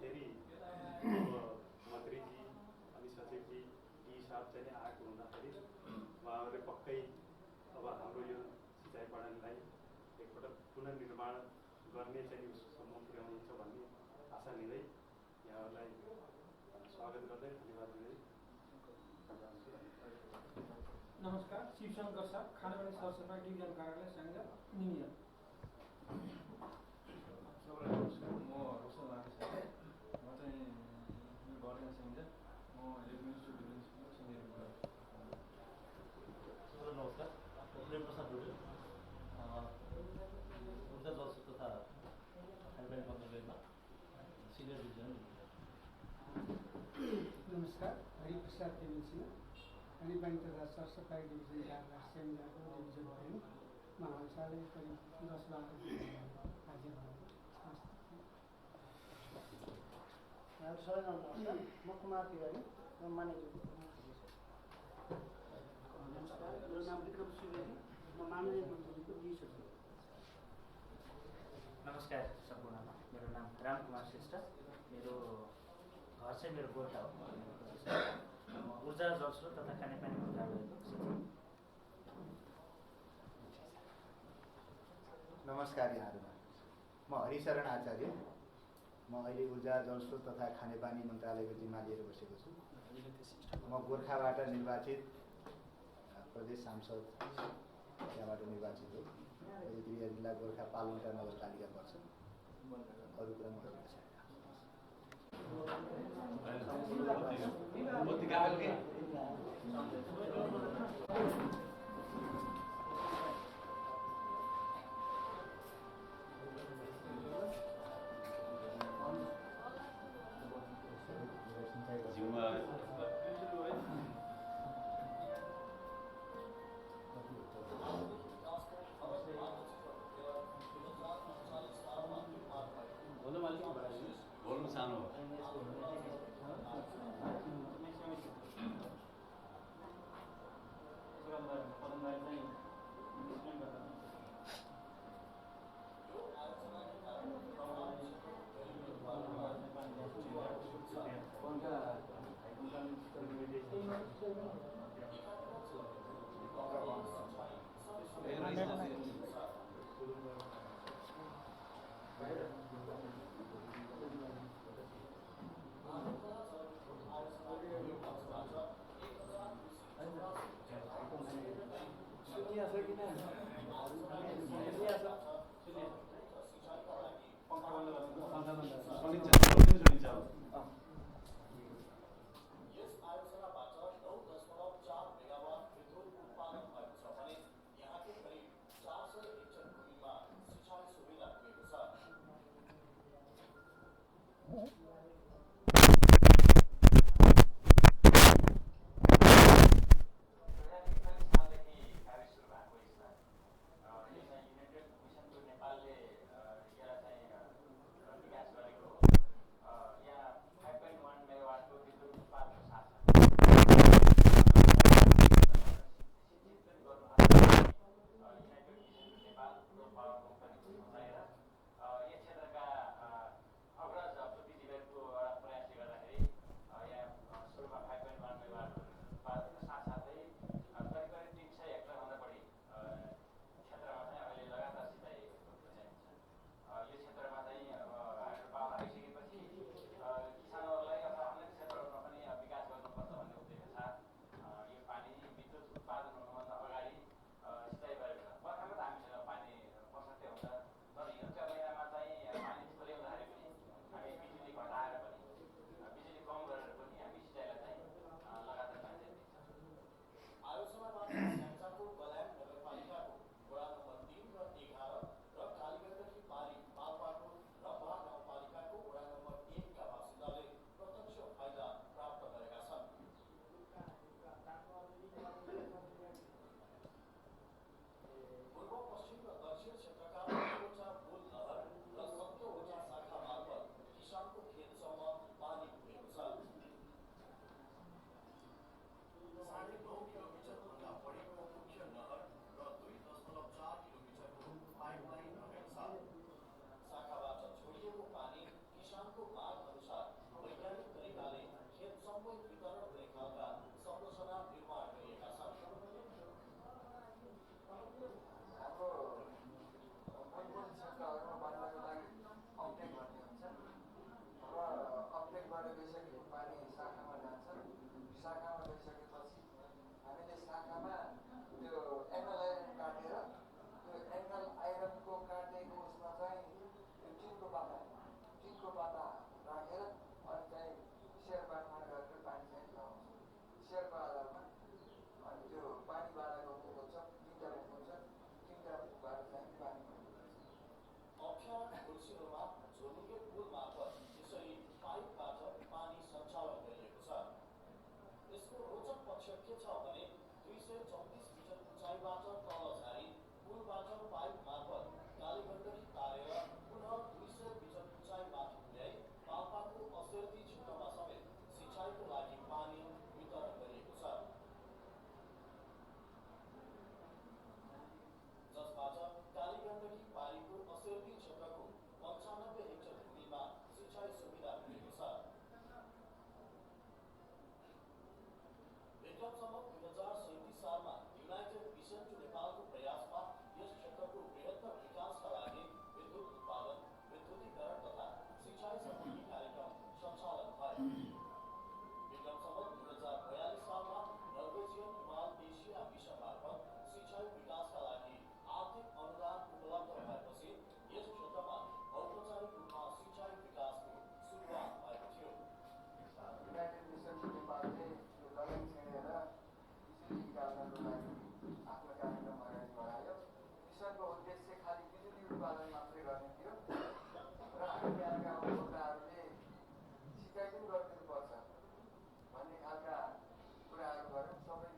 फेरि मन्त्रीजी अनि सचिवजी यी हिसाब चाहिँ आएको हुँदाखेरि उहाँहरूले पक्कै अब हाम्रो यो सिँचाइ प्रणालीलाई एकपटक पुनर्निर्माण गर्ने चाहिँ उससम्म पुर्याउनुहुन्छ भन्ने आशा लिँदै यहाँहरूलाई स्वागत गर्दै धन्यवाद दिँदै। नमस्कार, शिवशङ्कर शाह, खानापानी सरसफाइ डिभिजन कार्यालय स्याङ्जा निमिया। सबैलाई नमस्कार। म रोशन राकेश राई। म चाहिँ गलेङ स्याङ्जा। म एडमिनिस्ट्रेटिभ डिभिजनको सिनियर विभाग। सबैलाई नमस्कार। प्रेम प्रसाद ढोले, ऊर्जा जलस्रोत तथा खानेपानी मन्त्रालयमा सिनियर डिभिजन। नमस्कार, हरिप्रसाद देवी सिंह, खानेपानी तथा सरसफाइ डिभिजन कार्यालय स्याङ्जाको डिभिजन प्रमुख। म हालसालै करिब 10-12 कार्य भएको सबैजना नमस्कार। म कुमार तिवारी, म मानेजुको नमस्कार। मेरो नाम विक्रम सुवेदी, म माननीय मन्त्रीको डी सचिव। नमस्कार सम्पूर्णमा। मेरो नाम रामकुमार श्रेष्ठ। मेरो घर चाहिँ मेरो गोर्खा हो। म ऊर्जा जलस्रोत तथा खानेपानी मन्त्रालयको सचिव। नमस्कार यहाँहरूमा। म हरिशरण आचार्य। म अहिले ऊर्जा जलस्रोत तथा खानेपानी मन्त्रालयको जिम्मा लिएर बसेको छु। म गोर्खाबाट निर्वाचित प्रदेश सांसद त्यहाँबाट निर्वाचित हो। त्रिपुरा जिल्ला गोर्खा पालनका नगरपालिका पर्छ। अरू कुरा म बोल्नु सानो हो। विक्रमसम्म 2037 सालमा युनाइटेड मिसन टु नेपालको प्रयासमा यस क्षेत्रको बृहत्तर विकासका लागि विद्युत उत्पादन, विद्युतीकरण तथा सिँचाइ सम्बन्धी कार्यक्रम सञ्चालन भयो। विक्रमसम्म 2042 सालमा नर्वेजियन हिमाल एसिया मिसन मार्फत सिँचाइ विकासका लागि आर्थिक अनुदान उपलब्ध भएपछि यस क्षेत्रमा औपचारिक रूपमा सिँचाइ विकासको सुरुवात भएको थियो। युनाइटेड मिसन टु नेपालले यो लगानी छेडेर बिजुली निकाल्नको लागि आफ्नो कार्यक्रम अगाडि बढायो। मिसनको उद्देश्य खालि बिजुली उत्पादन मात्रै गर्ने थियो र हामी यहाँका उपभोक्ताहरूले सिँचाइ पनि गरिदिनुपर्छ भन्ने खालका कुराहरू गऱ्यौँ। सबै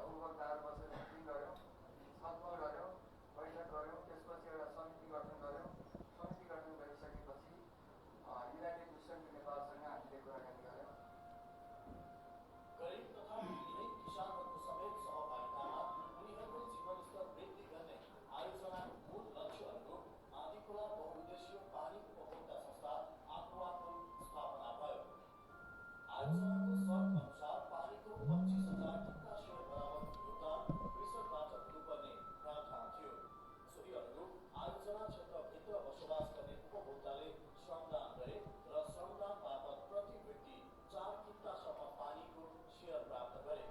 उपभोक्ताहरू बसेर मिटिङ गऱ्यौँ, छलफल गऱ्यौँ, बैठक गऱ्यौँ। त्यसपछि एउटा समिति गठन गऱ्यौँ। समिति गठन गरिसकेपछि युनाइटेड मिसन टु नेपालसँग हामीले कुराकानी गऱ्यौँ। गरिब तथा विहीन किसानहरूको समेत सहभागितामा उनीहरूको जीवनस्तर वृद्धि गर्ने आयोजनाको मूल लक्ष्य अनुरूप आँधीखोला बहुउद्देश्य पानी उपभोक्ता संस्था आक्वाको स्थापना भयो। आयोजनाको शर्त अनुसार पानीको 25,000 किता सेयर बराबर भुक्तान कृषकबाट हुनुपर्ने प्रावधान थियो। सोही अनुरूप आयोजना क्षेत्रभित्र बसोबास गर्ने उपभोक्ताले श्रमदान गरे र श्रमदान बापत प्रति व्यक्ति 4 कितासम्म पानीको सेयर प्राप्त गरे।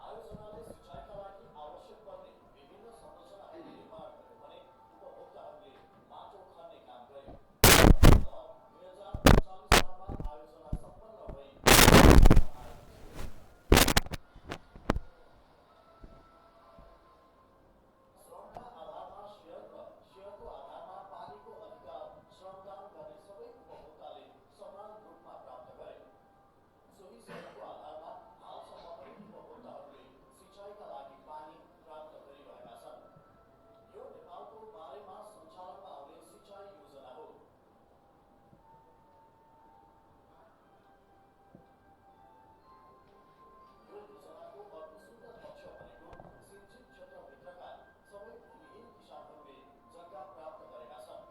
आयोजनाले सिँचाइका लागि आवश्यक पर्ने विभिन्न संरचनाहरू निर्माण गर्यो भने उपभोक्ताहरूले माटो खन्ने काम गरे। 2048 सालमा आयोजना सम्पन्न भई श्रमका आधारमा सेयर र सेयरको आधारमा पानीको अधिकार श्रमदान गर्ने सबै उपभोक्ताले समान रूपमा प्राप्त गरे। सोही सेयरको आधारमा हालसम्म पनि उपभोक्ताहरूले सिँचाइका लागि पानी प्राप्त गरिरहेका छन्। यो नेपालको 12 मास सञ्चालनमा आउने सिँचाइ योजना हो। यो योजनाको अर्को सुन्दर पक्ष भनेको सिन्चित क्षेत्रभित्रका सबै भूमिहीन किसानहरूले जग्गा प्राप्त गरेका छन्।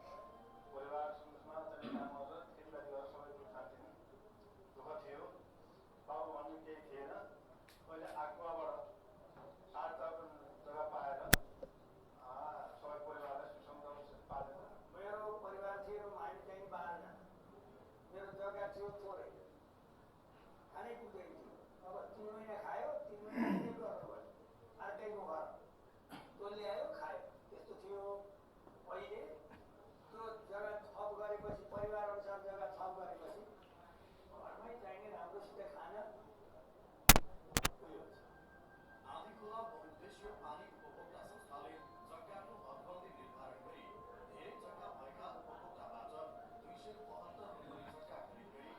परिवार सुरुमा चाहिँ काम गरेर खेतीपाती गरेर सबै कुरो खान्थ्यौँ। दुःख थियो, बाबु भन्ने केही थिएन। अहिले आक्वाबाट 8 जग्गा पाएर सबै परिवारलाई सुसङ्ग पालेर मेरो परिवार थियो, हामी चाहिँ 12 जना। मेरो जग्गा थियो थोरै, खानै पुग्दैन थियो। अब 3 महिना खायो, 3 महिना के गर्नुभयो? अर्कैको घर तोली ल्यायो, खायो। त्यस्तो थियो। अहिले त्यो जग्गा थप गरेपछि, परिवार अनुसार जग्गा थप गरेपछि घरमै चाहिने राम्रोसित खान उयो हुन्छ। आँधीखोला बहुउद्देश्य पानी उपभोक्ता संस्थाले जग्गाको हदबन्दी निर्धारण गरी धेरै जग्गा भएका उपभोक्ताबाट 272 रोपनी जग्गा खरिद गरी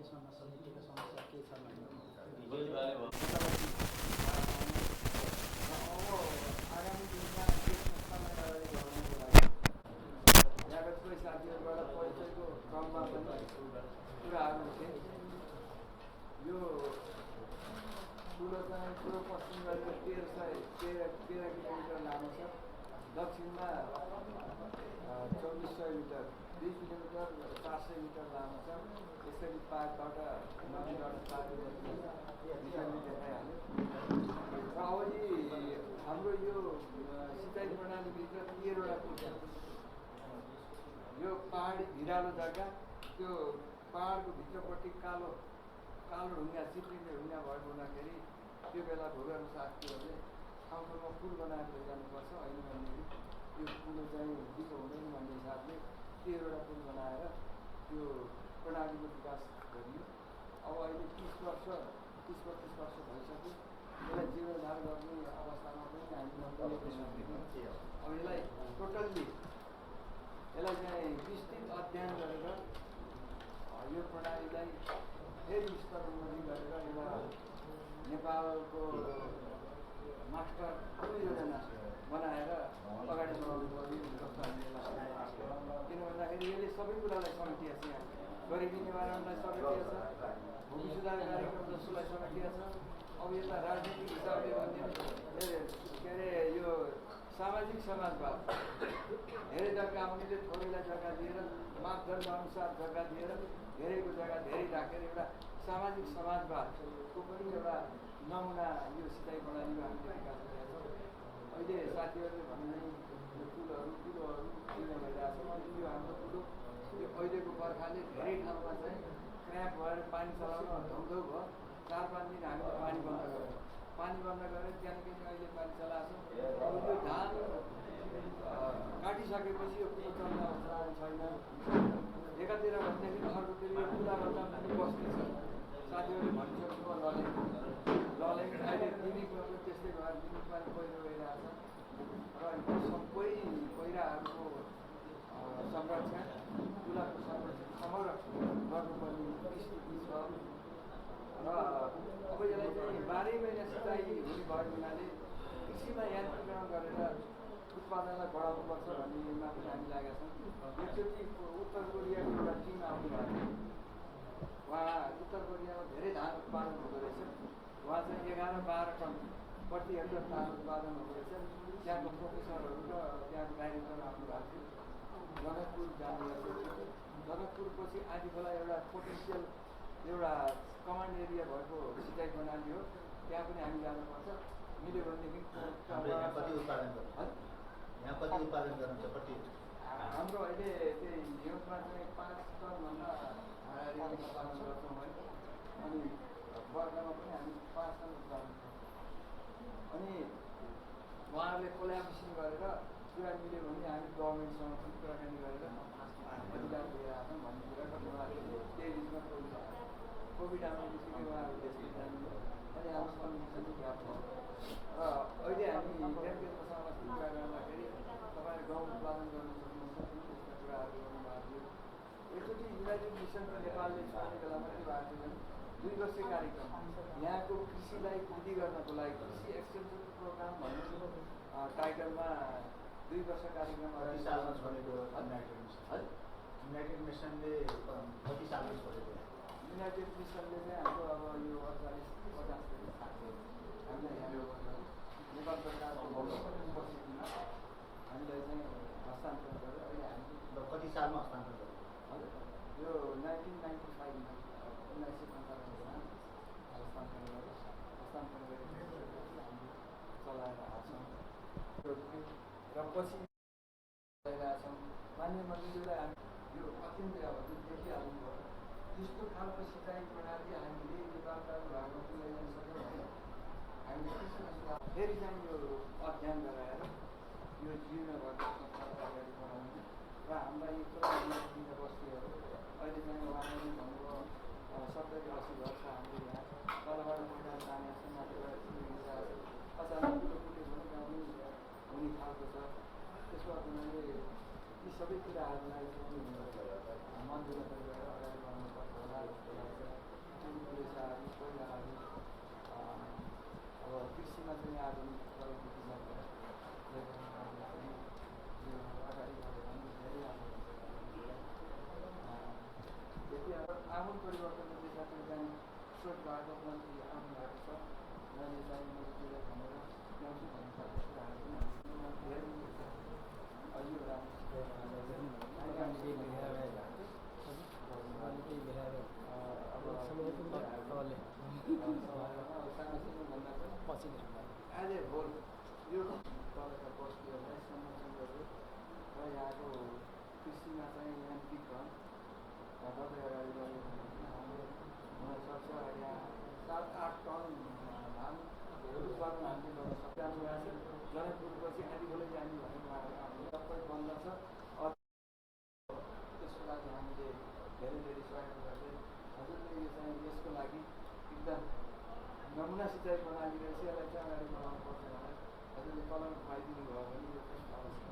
त्यसमा समितिको समस्या के छ भने आगामी दिनमा के संस्थामा अगाडि बढाउनको लागि यहाँका सबै साथीहरूबाट परिचयको क्रममा पनि कुराहरू उठे। यो ठुलो चाहिँ पूर्व पश्चिम गरेर 13 किलोमिटर लामो छ। दक्षिणमा 2400 मिटर, 2 किलोमिटर 400 मिटर लामो छ। यसरी पारबाट नदीबाट पारेर विषयले देखाइहाल्यो। र अवधि हाम्रो यो सिँचाइ प्रणालीभित्र 13वटा पुल छ। यो पहाडी भिरालो जग्गा, त्यो पहाडको भित्रपट्टि कालो ढुङ्गा चिप्लिने ढुङ्गा भएको हुँदाखेरि त्यो बेला भूगर्भ शास्त्रीहरूले ठाउँ ठाउँमा पुल बनाएर लैजानुपर्छ, होइन भनेदेखि त्यो पुल चाहिँ दिगो हुँदैन भन्ने हिसाबले 13वटा पुल बनाएर त्यो प्रणालीको विकास गरियो। अब अहिले 30-32 वर्ष भइसक्यो। यसलाई जीर्णोद्धार गर्ने अवस्थामा पनि हामी अब यसलाई टोटल्ली यसलाई चाहिँ विस्तृत अध्ययन गरेर यो प्रणालीलाई फेरि स्तरोन्नति गरेर एउटा नेपालको मास्टर पुल योजना बनाएर अगाडि बढाउनु पर्ने जस्तो हामीले लाग्छ। किन भन्दाखेरि यसले सबै कुरालाई समेटिया छ। यहाँ गरिबी निवारणलाई समेटिया छ, भूमि सुधार कार्यक्रम जसोलाई समेटिया छ। अब यता राजनीतिक हिसाबले भने के अरे यो सामाजिक समाजवाद, धेरै जग्गा आउनेले थोरैलाई जग्गा दिएर मापदण्ड अनुसार जग्गा दिएर धेरैको जग्गा धेरै राखेर एउटा सामाजिक समाजवादको पनि एउटा नमुना यो सिँचाइ प्रणालीमा हामीले विकास गरेका छौँ। अहिले साथीहरूले भने यो पुलहरू किन भइरहेको छ, यो हाम्रो पुलो यो अहिलेको बर्खाले धेरै ठाउँमा चाहिँ क्र्याक भएर पानी चलाउन धौधौ भयो। 4-5 दिन हामीले पानी बन्द गऱ्यौँ। त्यहाँदेखि अहिले पानी चलाएको छ। अब यो धान काटिसकेपछि यो पुलो चल्ने अवस्था छैन। एकातिर भनेदेखि अर्कोतिर यो पुलाभन्दा पनि बस्ती छ। साथीहरूले भनिसक्नुभयो लले अहिले लिमिटमा पनि त्यस्तै भएर लिमिटमा पहिरो गइरहेको छ। र यो सबै पहिराहरूको संरक्षण, पुलाको संरक्षण समग्र गर्नुपर्ने स्थिति छ। र अब यसलाई चाहिँ 12 महिना सिँचाइ हुने भएको हुनाले कृषिमा यान्त्रिकरण गरेर उत्पादनलाई बढाउनुपर्छ भन्नेमा पनि हामी लागेका छौँ। एकचोटि उत्तर कोरियाको एउटा टिम आउनु भएको थियो। उहाँ उत्तर कोरियामा धेरै धान उत्पादन हुँदो रहेछ। उहाँ चाहिँ 11-12 टन प्रति हेक्टर धान उत्पादन हुँदो रहेछ। त्यहाँको प्रोफेसरहरू र त्यहाँको डाइरेक्टर आउनु भएको थियो। जनकपुर जानु भएको थियो। जनकपुरपछि आदिखोला एउटा पोटेन्सियल एउटा कमान्ड एरिया भएको सिँचाइ प्रणाली हो। त्यहाँ पनि हामी जानुपर्छ। मिल्यो भनेदेखि यहाँ कति उत्पादन गर्नुहुन्छ? हाम्रो अहिले त्यही हिउँदमा चाहिँ 5 टनभन्दा उत्पादन गर्छौँ है। अनि वर्षमा पनि हामी 5 टन उत्पादन गर्छौँ। अनि उहाँहरूले कोल्याबोरेसन गरेर कुरा मिल्यो भने हामी गभर्मेन्टसँग पनि कुराकानी गरेर अधिकार दिइरहेका छौँ भन्ने कुरा उहाँहरूले त्यही बिचमा कोभिड आउने बित्तिकै उहाँहरू देशले जानुभयो। अनि हाम्रो कम्युनिकेसन ग्याप भयो। र अहिले हामी टेम्परेचरसँग कुरा गर्दाखेरि तपाईँले गहुँ उत्पादन गर्नु सक्नुहुन्छ, त्यस्ता कुराहरू गर्नुभएको थियो। एकचोटि युनाइटेड नेसनको नेपालले छोड्ने बेलामा के भएको थियो भने 2 वर्षीय कार्यक्रम यहाँको कृषिलाई वृद्धि गर्नको लागि कृषि एक्सटेन्सन प्रोग्राम भन्ने टाइटलमा 2 वर्ष कार्यक्रम कति सालमा छोडेको युनाइटेड नेसनले कति सालमा छोडेको? युनाइटेड नेसनले चाहिँ हाम्रो अब यो 48-50 हामीलाई नेपाल सरकारको परिस्थितिमा हामीलाई चाहिँ हस्तान्तरण गरेर अहिले हामी कति सालमा हस्तान्तरण गर्यो? हजुर यो 1995मा 1995मा हस्तान्तरण गरेर हामीले चलाएर आएको छौँ। र पछि चलाइरहेका छौँ। माननीय मन्त्रीज्यूलाई हामी यो अत्यन्तै अब देखिहाल्नुभयो त्यस्तो खालको सिँचाइ प्रणाली हामीले नेपालका भागमा पुर्याइदिन सक्यौँ भने हामीले कृषिमा सुधार फेरि चाहिँ यो अध्ययन गराएर यो जीर्ण भएको संस्थालाई अगाडि बढाउने र हामीलाई यो पुरा बस्तीहरू अहिले चाहिँ उहाँले भन्नुभयो 70-80 घर छ हाम्रो यहाँ। तलबाट पहिला जाने छ, माथिबाट अचानक कुरो फुट्यो भने गाउँमै हुने खालको छ। त्यसको हुनाले यी सबै कुराहरूलाई मन्दिरमा पनि गएर अगाडि बढाउनुपर्छ होला जस्तो लाग्छ। पुलिसाहरू कोइलाहरू अब कृषिमा चाहिँ आधुनिक प्रविधिले अगाडि बढ्यो भने धेरै राम्रो हुन्छ। यति अब आमूल परिवर्तनको दिशातिर जाने सोच भएको मन्त्री आउनुभएको छ। जसले चाहिँ मन्त्रीले भनेर ल्याउँछु भन्नुपर्ने कुराहरू पनि धेरै छ। यो आज भोल यो तलका बस्तीहरूलाई संरक्षण गर्दै र यहाँको कृषिमा चाहिँ यान्त्रिकरण गर्दै अगाडि बढ्यो भने हाम्रो हुन सक्छ। यहाँ 7-8 टन धान उत्पादन हामीले गर्न सक्छौँ। जनकपुरपछि आदिखोला जाने भनेको हाम्रो सबै बन्द छ। त्यसको लागि हामीले धेरै धेरै सहयोग गर्दै हजुरले यो चाहिँ यसको लागि एकदम नमुना सिँचाइ प्रणाली रहेछ, यसलाई चाहिँ अगाडि बढाउनु पर्छ भनेर हजुरले कलम खुवाइदिनु भयो भने यो चाहिँ अवश्य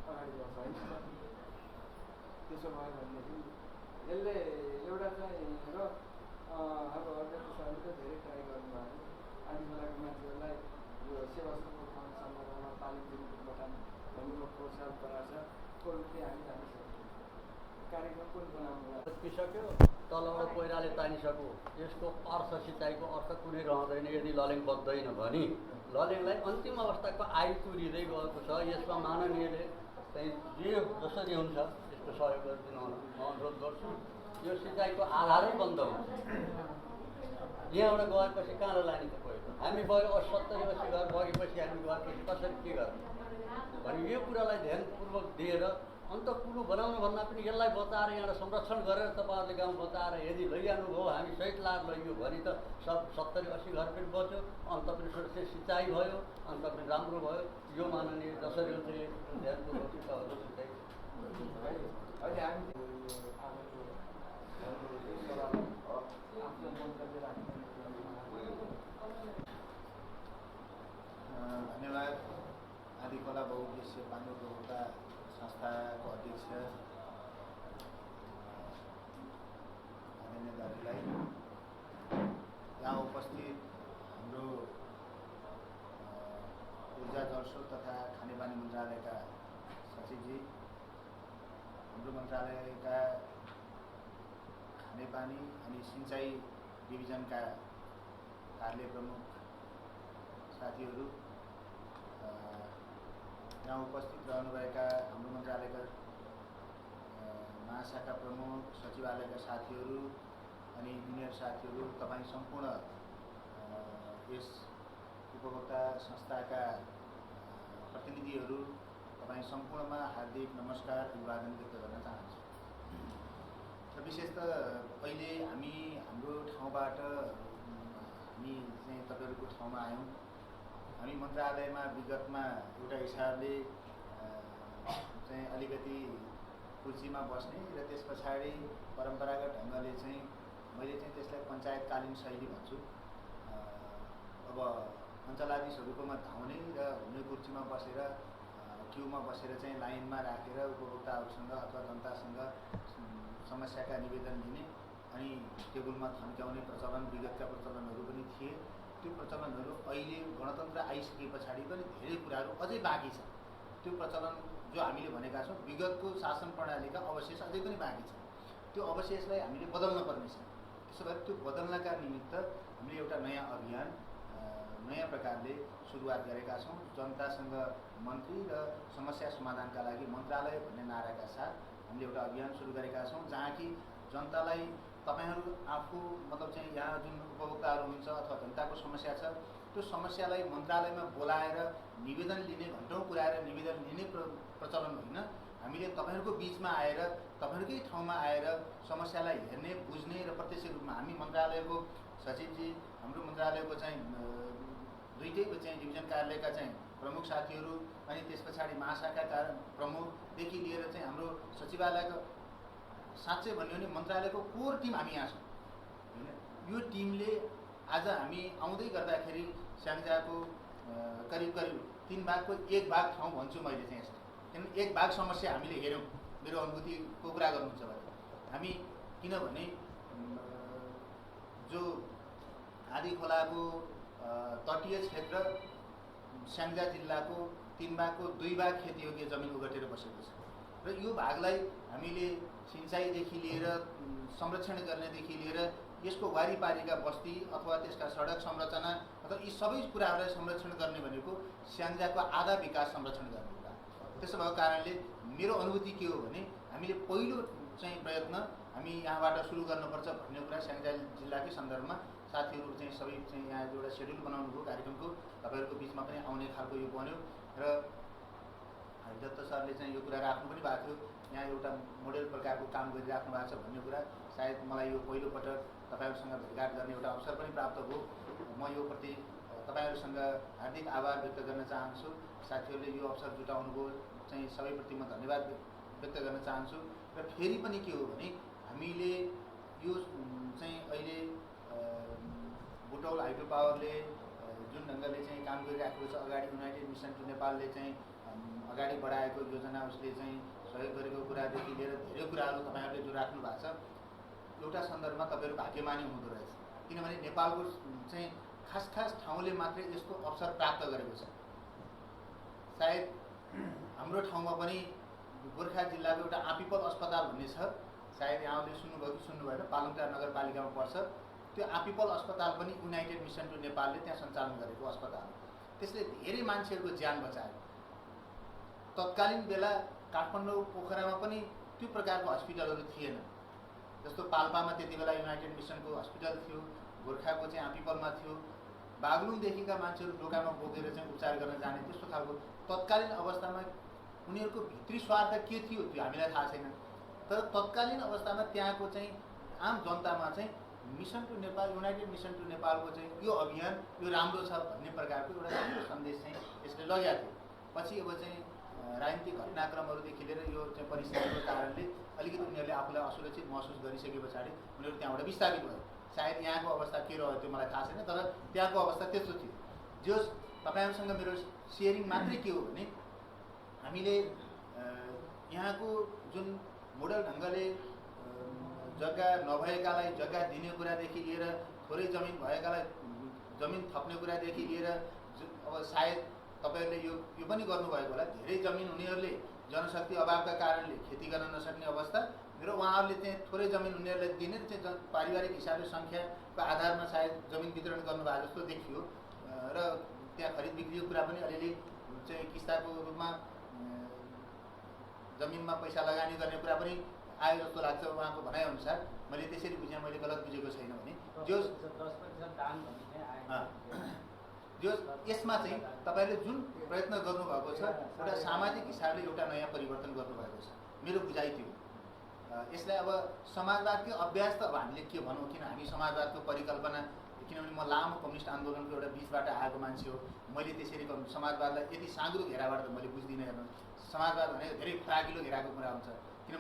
अगाडि बढ्छ होइन। त्यसो भयो भनेदेखि यसले एउटा चाहिँ र अब अध्यक्ष सरले त धेरै ट्राई गर्नुभयो। आदिखोलाको मान्छेहरूलाई यो सेवा सपोर्ट फन्ड सन्दर्भमा तालिम दिनुको बटान भन्नुको प्रोत्साहन गराएको छ। कोही हामी जानिसक्यौँ कार्यक्रम पनि बनाउनु सकिसक्यो। तलबाट पहिराले तानिसक्यो। यसको अर्थ सिँचाइको अर्थ कुनै रहँदैन यदि ललेङ बग्दैन भने। ललेङलाई अन्तिम अवस्थाको आयु तुरिँदै गएको छ। यसमा माननीयले चाहिँ जे जसरी हुन्छ यसको सहयोग गरिदिनु म अनुरोध गर्छु। यो सिँचाइको आधारै बन्द हुन्छ। यहाँबाट गएपछि कहाँ लाने त पहिलो हामी गयो 70-80 घर बगेपछि हामी गएपछि कसरी के गर्ने भने यो कुरालाई ध्यानपूर्वक दिएर अन्त कुलो बनाउनुभन्दा पनि यसलाई बचाएर यहाँबाट संरक्षण गरेर तपाईँहरूले गाउँ बचाएर यदि लैजानुभयो हामी सहित लाएर लैयो भने त सब 70-80 घर पनि बच्यो। अन्त पनि सुरक्षित सिँचाइ भयो, अन्त पनि राम्रो भयो। यो माननीय जसरी हुन्छ ध्यानपूर्वक अहिले हामी धन्यवाद। आदिखोला बहुउद्देश्य पानी उपभोक्ता संस्थाको अध्यक्ष आदरणीय दाजुलाई, यहाँ उपस्थित हाम्रो ऊर्जा जलस्रोत तथा खानेपानी मन्त्रालयका सचिवजी, हाम्रो मन्त्रालयका खानेपानी अनि सिँचाइ डिभिजनका कार्य प्रमुख साथीहरू, यहाँ उपस्थित रहनुभएका हाम्रो मन्त्रालयका महाशाखा प्रमुख, सचिवालयका साथीहरू अनि इन्जिनियर साथीहरू, तपाईँ सम्पूर्ण यस उपभोक्ता संस्थाका प्रतिनिधिहरू, तपाईँ सम्पूर्णमा हार्दिक नमस्कार अभिवादन व्यक्त गर्न चाहन्छु। र विशेष त पहिले हामी हाम्रो ठाउँबाट हामी चाहिँ तपाईँहरूको ठाउँमा आयौँ। हामी मन्त्रालयमा विगतमा एउटा हिसाबले चाहिँ अलिकति कुर्सीमा बस्ने र त्यस पछाडि परम्परागत ढङ्गले चाहिँ मैले चाहिँ त्यसलाई पञ्चायतकालीन शैली भन्छु। अब अञ्चलाधीशहरूकोमा धाउने र हुने कुर्सीमा बसेर क्युमा बसेर चाहिँ लाइनमा राखेर उपभोक्ताहरूसँग अथवा जनतासँग समस्याका निवेदन लिने अनि टेबलमा थन्क्याउने प्रचलन विगतका प्रचलनहरू पनि थिए। त्यो प्रचलनहरू अहिले गणतन्त्र आइसके पछाडि पनि धेरै कुराहरू अझै बाँकी छ। त्यो प्रचलन जो हामीले भनेका छौँ विगतको शासन प्रणालीका अवशेष अझै पनि बाँकी छ। त्यो अवशेषलाई हामीले बदल्न पर्नेछ। त्यसो भए त्यो बदल्नका निमित्त हामीले एउटा नयाँ अभियान नयाँ प्रकारले सुरुवात गरेका छौँ। जनतासँग मन्त्री र समस्या समाधानका लागि मन्त्रालय भन्ने नाराका साथ हामीले एउटा अभियान सुरु गरेका छौँ, जहाँ कि जनतालाई तपाईहरू आफू मतलब चाहिँ यहाँ जुन उपभोक्ताहरू हुनुहुन्छ अथवा जनताको समस्या छ त्यो समस्यालाई मन्त्रालयमा बोलाएर निवेदन लिने, घन्टौँ पुर्याएर निवेदन लिने प्रचलन होइन। हामीले तपाईँहरूको बिचमा आएर तपाईँहरूकै ठाउँमा आएर समस्यालाई हेर्ने, बुझ्ने र प्रत्यक्ष रूपमा हामी मन्त्रालयको सचिवजी, हाम्रो मन्त्रालयको चाहिँ दुईटै चाहिँ डिभिजन कार्यालयका चाहिँ प्रमुख साथीहरू अनि त्यस पछाडि महाशाखा प्रमुखदेखि लिएर चाहिँ हाम्रो सचिवालयको साँच्चै भन्यो भने मन्त्रालयको कोर टिम हामी यहाँ छौँ होइन। यो टिमले आज हामी आउँदै गर्दाखेरि स्याङ्जाको करिब 3 भागको 1 भाग ठाउँ भन्छु मैले चाहिँ यसलाई। किनभने 1 भाग समस्या हामीले हेऱ्यौँ, मेरो अनुभूतिको कुरा गर्नुहुन्छ भने हामी, किनभने जो आधी खोलाको तटीय क्षेत्र स्याङ्जा जिल्लाको 3 भागको 2 भाग खेतीयोग्य जमिन ओगटेर बसेको छ र यो भागलाई हामीले सिँचाइदेखि लिएर संरक्षण गर्नेदेखि लिएर यसको वारिपारीका बस्ती अथवा त्यसका सडक संरचना अथवा यी सबै कुराहरूलाई संरक्षण गर्ने भनेको स्याङ्जाको आधा विकास संरक्षण गर्ने कुरा। त्यसो भएको कारणले मेरो अनुभूति के हो भने हामीले पहिलो चाहिँ प्रयत्न हामी यहाँबाट सुरु गर्नुपर्छ भन्ने कुरा स्याङ्जा जिल्लाकै सन्दर्भमा साथीहरू चाहिँ सबै चाहिँ यहाँ एउटा सेड्युल बनाउनु भयो कार्यक्रमको, तपाईँहरूको बिचमा पनि आउने खालको यो बन्यो र दत्त सरले चाहिँ यो कुरा राख्नु पनि भएको थियो, यहाँ एउटा मोडेल प्रकारको काम गरिराख्नु भएको छ भन्ने कुरा। सायद मलाई यो पहिलोपटक तपाईँहरूसँग भेटघाट गर्ने एउटा अवसर पनि प्राप्त भयो। म यो प्रति तपाईँहरूसँग हार्दिक आभार व्यक्त गर्न चाहन्छु। साथीहरूले यो अवसर जुटाउनुभयो चाहिँ सबैप्रति म धन्यवाद व्यक्त गर्न चाहन्छु। र फेरि पनि के हो भने हामीले यो चाहिँ अहिले बुटौल हाइड्रो पावरले जुन ढङ्गले चाहिँ काम गरिराखेको छ, अगाडि युनाइटेड मिसन टु नेपालले चाहिँ अगाडि बढाएको योजना उसले चाहिँ सहयोग गरेको कुरादेखि लिएर धेरै कुराहरू तपाईँहरूले जो राख्नु भएको छ, एउटा सन्दर्भमा तपाईँहरू भाग्यमानी हुँदो रहेछ। किनभने नेपालको चाहिँ खास ठाउँले मात्रै यसको अवसर प्राप्त गरेको छ। सायद हाम्रो ठाउँमा पनि गोर्खा जिल्लाको एउटा आँपिपल अस्पताल भन्ने छ, सायद यहाँले सुन्नुभयो कि सुन्नु भएन, पालुङटार नगरपालिकामा पर्छ। त्यो आँपिपल अस्पताल पनि युनाइटेड मिसन टु नेपालले त्यहाँ सञ्चालन गरेको अस्पताल हो। त्यसले धेरै मान्छेहरूको ज्यान बचायो। तत्कालीन बेला काठमाडौँ पोखरामा पनि त्यो प्रकारको हस्पिटलहरू थिएन। जस्तो पाल्पामा त्यति बेला युनाइटेड मिसनको हस्पिटल थियो, गोर्खाको चाहिँ आँपिपलमा थियो। बागलुङदेखिका मान्छेहरू ढोकामा बोकेर चाहिँ उपचार गर्न जाने त्यस्तो खालको तत्कालीन अवस्थामा उनीहरूको भित्री स्वार्थ के थियो त्यो हामीलाई थाहा छैन। तर तत्कालीन अवस्थामा त्यहाँको चाहिँ आम जनतामा चाहिँ mission to Nepal, united mission to नेपालको चाहिँ यो अभियान यो राम्रो छ भन्ने प्रकारको एउटा राम्रो सन्देश चाहिँ यसले लगेको थियो। पछि अब चाहिँ राजनीतिक घटनाक्रमहरूदेखि लिएर यो चाहिँ परिस्थितिको कारणले अलिकति उनीहरूले आफूलाई असुरक्षित महसुस गरिसके पछाडि उनीहरू त्यहाँबाट विस्थापित भयो। सायद यहाँको अवस्था के रह्यो त्यो मलाई थाहा छैन, तर त्यहाँको अवस्था त्यस्तो थियो। जो तपाईँहरूसँग मेरो सेयरिङ मात्रै के हो भने हामीले यहाँको जुन मोडल ढङ्गले जग्गा नभएकालाई जग्गा दिने कुरादेखि लिएर थोरै जमिन भएकालाई जमिन थप्ने कुरादेखि लिएर अब सायद तपाईँहरूले यो पनि गर्नुभएको होला। धेरै जमिन हुनेहरूले जनशक्ति अभावका कारणले खेती गर्न नसक्ने अवस्था र उहाँहरूले चाहिँ थोरै जमिन उनीहरूलाई दिने चाहिँ पारिवारिक हिसाबले सङ्ख्याको आधारमा सायद जमिन वितरण गर्नुभएको जस्तो देखियो र त्यहाँ खरिद बिक्रीको कुरा पनि अलिअलि चाहिँ किस्ताको रूपमा जमिनमा पैसा लगानी गर्ने कुरा पनि आयो जस्तो लाग्छ उहाँको भनाइअनुसार। मैले त्यसरी बुझेँ, मैले गलत बुझेको छैन भने जो यसमा चाहिँ तपाईँले जुन प्रयत्न गर्नुभएको छ एउटा सामाजिक हिसाबले एउटा नयाँ परिवर्तन गर्नुभएको छ, मेरो बुझाइ थियो। यसलाई अब समाजवादकै अभ्यास त अब हामीले के भनौँ, किन हामी समाजवादको परिकल्पना, किनभने म लामो कम्युनिस्ट आन्दोलनको एउटा बिचबाट आएको मान्छे हो। मैले त्यसरी समाजवादलाई यति साँग्रो घेराबाट त मैले बुझ्दिनँ। हेर्नु, समाजवाद भनेको धेरै फराकिलो घेराको कुरा हुन्छ। किन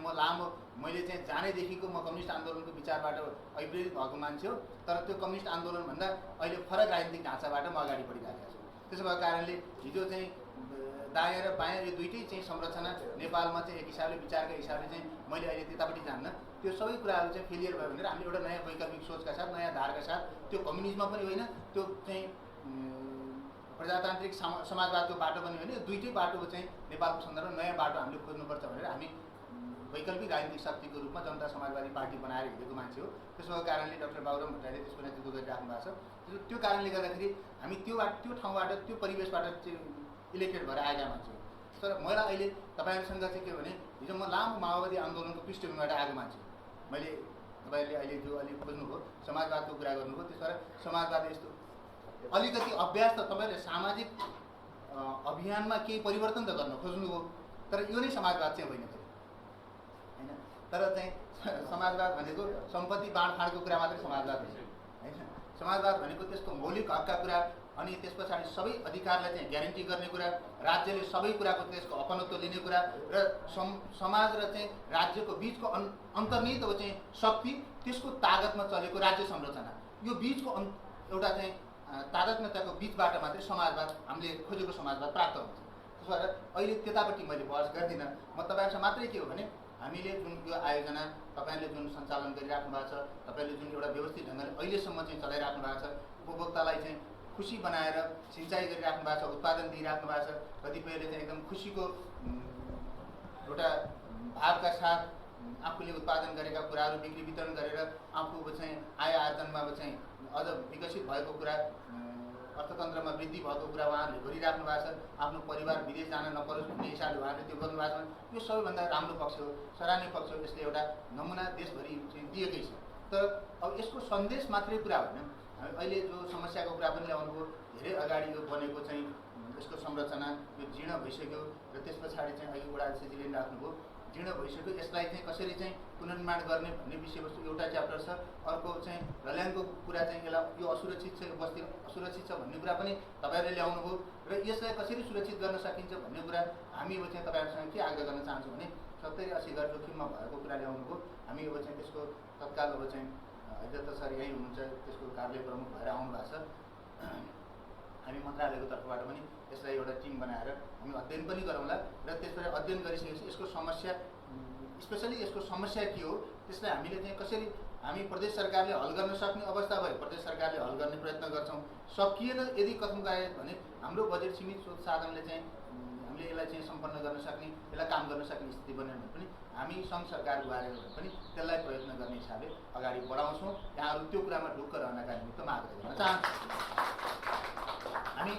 मैले चाहिँ जानेदेखिको म कम्युनिस्ट आन्दोलनको विचारबाट अभिप्रेरित भएको मान्छे हो, तर त्यो कम्युनिस्ट आन्दोलनभन्दा अहिले फरक राजनीतिक ढाँचाबाट म अगाडि बढिरहेको छु। त्यसो भएको कारणले हिजो चाहिँ दायाँ र बायाँ यो दुइटै चाहिँ संरचना नेपालमा चाहिँ एक हिसाबले विचारका हिसाबले चाहिँ मैले अहिले त्यतापट्टि जान्न। त्यो सबै कुराहरू चाहिँ फेलियर भयो भनेर हामीले एउटा नयाँ वैकल्पिक सोचका साथ, नयाँ धारका साथ, त्यो कम्युनिजममा पनि होइन, त्यो चाहिँ प्रजातान्त्रिक समाजवादको बाटो पनि होइन, दुइटै बाटो चाहिँ नेपालको सन्दर्भमा नयाँ बाटो हामीले खोज्नुपर्छ भनेर हामी वैकल्पिक राजनीतिक शक्तिको रूपमा जनता समाजवादी पार्टी बनाएर हिँडेको मान्छे हो। त्यसो भएको कारणले डाक्टर बाबुराम भट्टराईले त्यसको नेतृत्व गरिराख्नु भएको छ। त्यो कारणले गर्दाखेरि हामी त्यो ठाउँबाट त्यो परिवेशबाट चाहिँ इलेक्टेड भएर आएका मान्छे हो। तर मलाई अहिले तपाईँहरूसँग चाहिँ के भने हिजो म लामो माओवादी आन्दोलनको पृष्ठभूमिबाट आएको मान्छे हो। मैले तपाईँहरूले अहिले जो अलिक खोज्नुभयो समाजवादको कुरा गर्नुभयो, त्यस भएर समाजवाद यस्तो अलिकति अभ्यास त तपाईँहरूले सामाजिक अभियानमा केही परिवर्तन त गर्न खोज्नुभयो, तर यो नै समाजवाद चाहिँ होइन होइन। तर चाहिँ समाजवाद भनेको सम्पत्ति बाँडफाँडको कुरा मात्रै समाजवाद होइन। समाजवाद भनेको त्यसको मौलिक हकका कुरा, अनि त्यस पछाडि सबै अधिकारलाई चाहिँ ग्यारेन्टी गर्ने कुरा, राज्यले सबै कुराको त्यसको अपनत्व लिने कुरा र समाज र चाहिँ राज्यको बिचको अन्तर्निहित चाहिँ शक्ति, त्यसको तागतमा चलेको राज्य संरचना, यो बिचको एउटा चाहिँ तादात्म्यताको बिचबाट मात्रै समाजवाद हामीले खोजेको समाजवाद प्राप्त हुन्छ। त्यसो भएर अहिले त्यतापट्टि मैले बहस गर्दिनँ। म तपाईँहरूसँग मात्रै के हो भने हामीले जुन यो आयोजना तपाईँले जुन सञ्चालन गरिराख्नु भएको छ, तपाईँले जुन एउटा व्यवस्थित ढङ्गले अहिलेसम्म चाहिँ चलाइराख्नु भएको छ, उपभोक्तालाई चाहिँ खुसी बनाएर सिँचाइ गरिराख्नु भएको छ, उत्पादन दिइराख्नु भएको छ, कतिपयले चाहिँ एकदम खुसीको एउटा भावका साथ आफूले उत्पादन गरेका कुराहरू बिक्री वितरण गरेर आफू चाहिँ आय आर्जनमा चाहिँ अझ विकसित भएको कुरा, अर्थतन्त्रमा वृद्धि भएको कुरा उहाँहरूले गरिराख्नु भएको छ। आफ्नो परिवार विदेश जान नपरोस् भन्ने हिसाबले उहाँहरूले त्यो गर्नुभएको छ। यो सबैभन्दा राम्रो पक्ष हो, सराहनीय पक्ष हो। यसले एउटा नमुना देशभरि चाहिँ दिएकै छ। तर अब यसको सन्देश मात्रै कुरा होइन, अहिले जो समस्याको कुरा पनि ल्याउनुभयो, धेरै अगाडि यो बनेको चाहिँ यसको संरचना यो जीर्ण भइसक्यो र त्यस पछाडि चाहिँ अहिले वडा अध्यक्षजीले राख्नुभयो जीर्ण भइसक्यो। यसलाई चाहिँ कसरी चाहिँ पुनर्निर्माण गर्ने भन्ने विषयवस्तु एउटा च्याप्टर छ। अर्को चाहिँ लल्याङको कुरा चाहिँ यसलाई यो असुरक्षित छ, यो बस्ती असुरक्षित छ भन्ने कुरा पनि तपाईँहरूले ल्याउनुभयो र यसलाई कसरी सुरक्षित गर्न सकिन्छ भन्ने कुरा हामी अब चाहिँ तपाईँहरूसँग के आग्रह गर्न चाहन्छौँ भने 70-80 घर जोखिममा भएको कुरा ल्याउनुभयो। हामी अब चाहिँ त्यसको तत्काल अब चाहिँ अध्यक्ष सर यहीँ हुनुहुन्छ, त्यसको कार्यालय प्रमुख भएर आउनु भएको छ। हामी मन्त्रालयको तर्फबाट पनि यसलाई एउटा टिम बनाएर हामी अध्ययन पनि गरौँला र त्यसबाट अध्ययन गरिसकेपछि यसको समस्या, स्पेसली यसको समस्या के हो त्यसलाई हामीले चाहिँ कसरी हामी प्रदेश सरकारले हल गर्न सक्ने अवस्था भए प्रदेश सरकारले हल गर्ने प्रयत्न गर्छौँ। सकिएन यदि कथम गए भने हाम्रो बजेट सीमित स्रोत साधनले चाहिँ हामीले यसलाई चाहिँ सम्पन्न गर्न सक्ने, यसलाई काम गर्न सक्ने स्थिति बन्यो भने पनि हामी सङ्घ सरकार गुहारेर भने पनि त्यसलाई प्रयत्न गर्ने हिसाबले अगाडि बढाउँछौँ। यहाँहरू त्यो कुरामा ढुक्क रहनका निमित्त म आग्रह गर्न चाहन्छु। हामी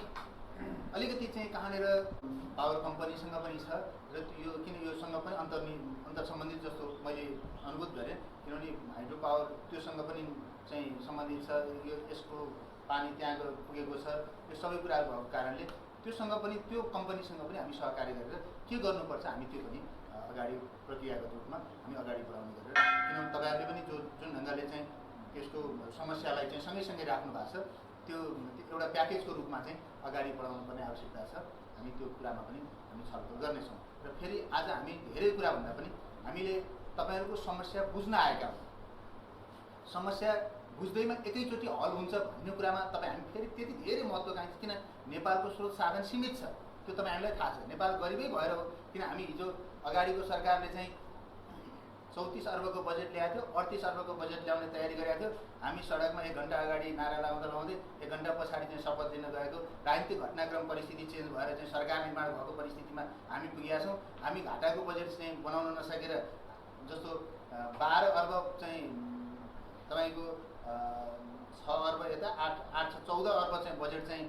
अलिकति चाहिँ कहाँनिर पावर कम्पनीसँग पनि छ र यो किन योसँग पनि अन्तर सम्बन्धित जस्तो मैले अनुभूत गरेँ, किनभने हाइड्रो पावर त्योसँग पनि चाहिँ सम्बन्धित छ। यो यसको पानी त्यहाँ पुगेको छ, यो सबै कुराहरू भएको कारणले त्योसँग पनि त्यो कम्पनीसँग पनि हामी सहकार्य गरेर के गर्नुपर्छ हामी त्यो पनि अगाडि प्रक्रियागत रूपमा हामी अगाडि बढाउने गरेर, किनभने तपाईँहरूले पनि जुन ढङ्गले चाहिँ त्यसको समस्यालाई चाहिँ सँगैसँगै राख्नु भएको छ त्यो एउटा प्याकेजको रूपमा चाहिँ अगाडि बढाउनु पर्ने आवश्यकता छ। हामी त्यो कुरामा पनि हामी छलफल गर्नेछौँ। र फेरि आज हामी धेरै कुरा भन्दा पनि हामीले तपाईँहरूको समस्या बुझ्न आएका हौँ। समस्या बुझ्दैमा एकैचोटि हल हुन्छ भन्ने कुरामा तपाईँ हामी फेरि त्यति धेरै महत्त्वाकांक्षी, किन नेपालको स्रोत साधन सीमित छ, त्यो तपाईँ हामीलाई थाहा छ। नेपाल गरिबै भएर हो, किन हामी हिजो अगाडिको सरकारले चाहिँ 34 अर्बको बजेट ल्याएको थियो, 38 अर्बको बजेट ल्याउने तयारी गरेको थियो। हामी सडकमा 1 घन्टा अगाडि नारा लाउँदै 1 घन्टा पछाडि चाहिँ शपथ दिन गएको। राजनीतिक घटनाक्रम परिस्थिति चेन्ज भएर चाहिँ सरकार निर्माण भएको परिस्थितिमा हामी पुगेका छौँ। हामी घाटाको बजेट चाहिँ बनाउन नसकेर जस्तो 12 अर्ब चाहिँ तपाईँको 6 अर्ब यता 14 अर्ब चाहिँ बजेट चाहिँ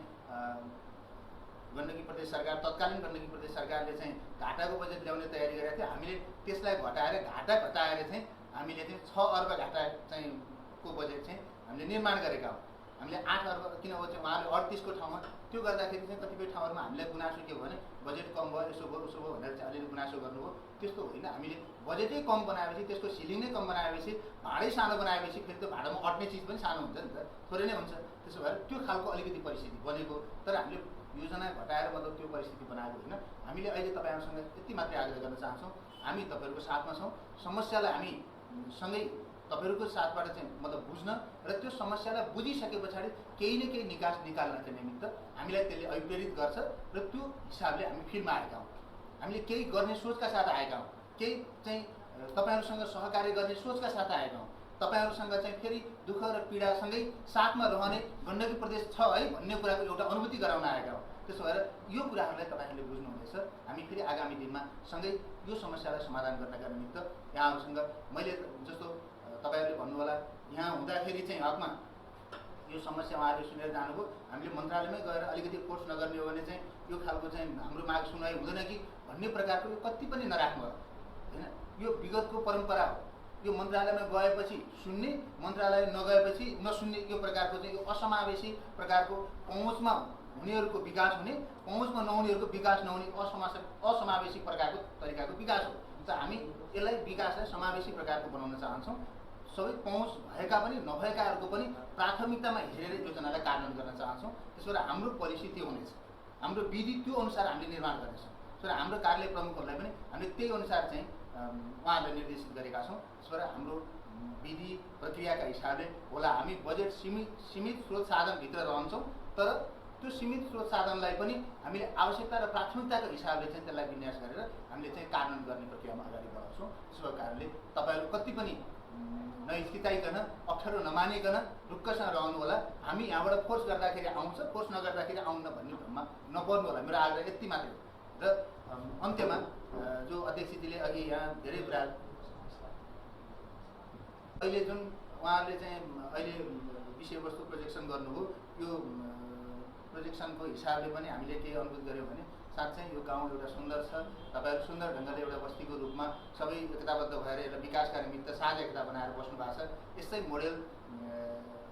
गण्डकी प्रदेश सरकार, तत्कालीन गण्डकी प्रदेश सरकारले चाहिँ घाटाको बजेट ल्याउने तयारी गरेको थियो। हामीले त्यसलाई घटाएर घाटा घटाएर चाहिँ हामीले चाहिँ 6 अर्ब घाटा चाहिँ को बजेट चाहिँ हामीले निर्माण गरेका हौँ। हामीले 8 अर्ब किनभने चाहिँ उहाँले 38 को ठाउँमा त्यो गर्दाखेरि चाहिँ कतिपय ठाउँहरूमा हामीलाई गुनासो के भयो भने बजेट कम भयो, यसो भयो उसो भयो भनेर चाहिँ अलिअलि गुनासो गर्नुभयो। त्यस्तो होइन, हामीले बजेटै कम बनाएपछि, त्यसको सिलिङ नै कम बनाएपछि, भाडै सानो बनाएपछि फेरि त्यो भाडामा अट्ने चिज पनि सानो हुन्छ नि त, थोरै नै हुन्छ। त्यसो भएर त्यो खालको अलिकति परिस्थिति बनेको, तर हामीले योजना घटाएर मतलब त्यो परिस्थिति बनाएको होइन। हामीले अहिले तपाईँहरूसँग यति मात्रै आग्रह गर्न चाहन्छौँ, हामी तपाईँहरूको साथमा छौँ। समस्यालाई हामी सँगै तपाईँहरूको साथबाट चाहिँ मतलब बुझ्न र त्यो समस्यालाई बुझिसके पछाडि केही न केही निकास निकाल्नका निमित्त हामीलाई त्यसले अभिप्रेरित गर्छ र त्यो हिसाबले हामी फिल्डमा आएका हौँ। हामीले केही गर्ने सोचका साथ आएका हौँ, केही चाहिँ तपाईँहरूसँग सहकार्य गर्ने सोचका साथ आएका हौँ। तपाईँहरूसँग चाहिँ फेरि दुःख र पीडासँगै साथमा रहने गण्डकी प्रदेश छ है भन्ने कुराको एउटा अनुभूति गराउन आएका हौँ। त्यसो भएर यो कुराहरूलाई तपाईँहरूले बुझ्नुहुनेछ। हामी फेरि आगामी दिनमा सँगै यो समस्यालाई समाधान गर्नका निमित्त यहाँहरूसँग मैले जस्तो तपाईँहरूले भन्नु होला यहाँ हुँदाखेरि चाहिँ हकमा यो समस्या उहाँहरूले सुनेर जानुभयो। हामीले मन्त्रालयमै गएर अलिकति फोर्स नगर्ने हो भने चाहिँ यो खालको चाहिँ हाम्रो माग सुनाइ हुँदैन कि भन्ने प्रकारको यो कति पनि नराख्नु होला, होइन। यो विगतको परम्परा हो। यो मन्त्रालयमा गएपछि सुन्ने, मन्त्रालय नगएपछि नसुन्ने, यो प्रकारको चाहिँ यो असमावेशी प्रकारको पहुँचमा हुनेहरूको विकास हुने, पहुँचमा नहुनेहरूको विकास नहुने असमावेशी प्रकारको तरिकाको विकास हो। त हामी यसलाई विकासलाई समावेशी प्रकारको बनाउन चाहन्छौँ। सबै पहुँच भएका पनि नभएकाहरूको पनि प्राथमिकतामा हेरेर योजनालाई कार्यान्वयन गर्न चाहन्छौँ। त्यसबाट हाम्रो पोलिसी त्यो हुनेछ, हाम्रो विधि त्यो अनुसार हामीले निर्माण गर्नेछौँ। तर हाम्रो कार्यालय प्रमुखहरूलाई पनि हामीले त्यही अनुसार चाहिँ उहाँहरूलाई निर्देशित गरेका छौँ। त्यसबाट हाम्रो विधि प्रक्रियाका हिसाबले होला हामी बजेट सीमित स्रोत साधनभित्र रहन्छौँ, तर त्यो सीमित स्रोत साधनलाई पनि हामीले आवश्यकता र प्राथमिकताको हिसाबले चाहिँ त्यसलाई विन्यास गरेर हामीले चाहिँ कार्यान्वयन गर्ने प्रक्रियामा अगाडि बढाउँछौँ। त्यसको कारणले तपाईँहरू कति पनि नहिचकिचाइकन अप्ठ्यारो नमानिकन ढुक्कसँग रहनु होला। हामी यहाँबाट फोर्स गर्दाखेरि आउँछ, फोर्स नगर्दाखेरि आउन्न भन्ने भ्रममा नपर्नु होला। मेरो आग्रह यति मात्रै हो। र अन्त्यमा जो अध्यक्षजीले अघि यहाँ धेरै कुरा अहिले जुन उहाँले चाहिँ अहिले विषयवस्तु प्रोजेक्सन गर्नुभयो, यो प्रोजेक्सनको हिसाबले पनि हामीले के अनुभूत गऱ्यौँ भने साँच्चै यो गाउँ एउटा सुन्दर छ। तपाईँहरू सुन्दर ढङ्गले एउटा बस्तीको रूपमा सबै एकताबद्ध भएर यसलाई विकासका निमित्त साझा एकता बनाएर बस्नु भएको छ। यस्तै मोडेल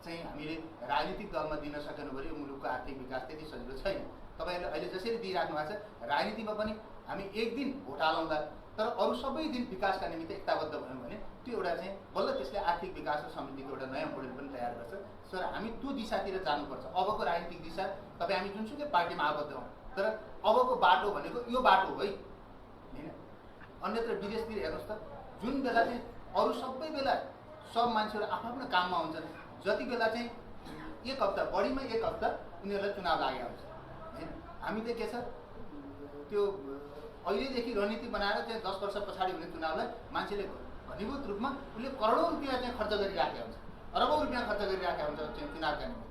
चाहिँ हामीले राजनीतिक दलमा दिन सकेनौँ भने यो मुलुकको आर्थिक विकास त्यति सजिलो छैन। तपाईँहरूले अहिले जसरी दिइराख्नु भएको छ, राजनीतिमा पनि हामी एक दिन भोट हालौँदा तर अरू सबै दिन विकासका निमित्त एकताबद्ध भयौँ भने त्यो एउटा चाहिँ बल्ल त्यसले आर्थिक विकास र समृद्धिको एउटा नयाँ मोडेल पनि तयार गर्छ। सर हामी त्यो दिशातिर जानुपर्छ। अबको राजनीतिक दिशा तपाईँ हामी जुनसुकै पार्टीमा आबद्ध हौँ, तर अबको बाटो भनेको यो बाटो हो है, होइन? अन्यत्र विदेशतिर हेर्नुहोस् त, जुन बेला चाहिँ अरू सबै बेला सब मान्छेहरू आफ्नो काममा हुन्छन्, जति बेला चाहिँ एक हप्ता बढीमा एक हप्ता उनीहरूलाई चुनाव लागेको हुन्छ, होइन? हामी चाहिँ के छ त्यो अहिलेदेखि रणनीति बनाएर चाहिँ 10 वर्ष पछाडि हुने चुनावलाई मान्छेले घनीभूत रूपमा उसले करोडौँ रुपियाँ चाहिँ खर्च गरिराखेका हुन्छ, अरबौँ रुपियाँ खर्च गरिराखेका हुन्छ चाहिँ चुनावका निमित्त।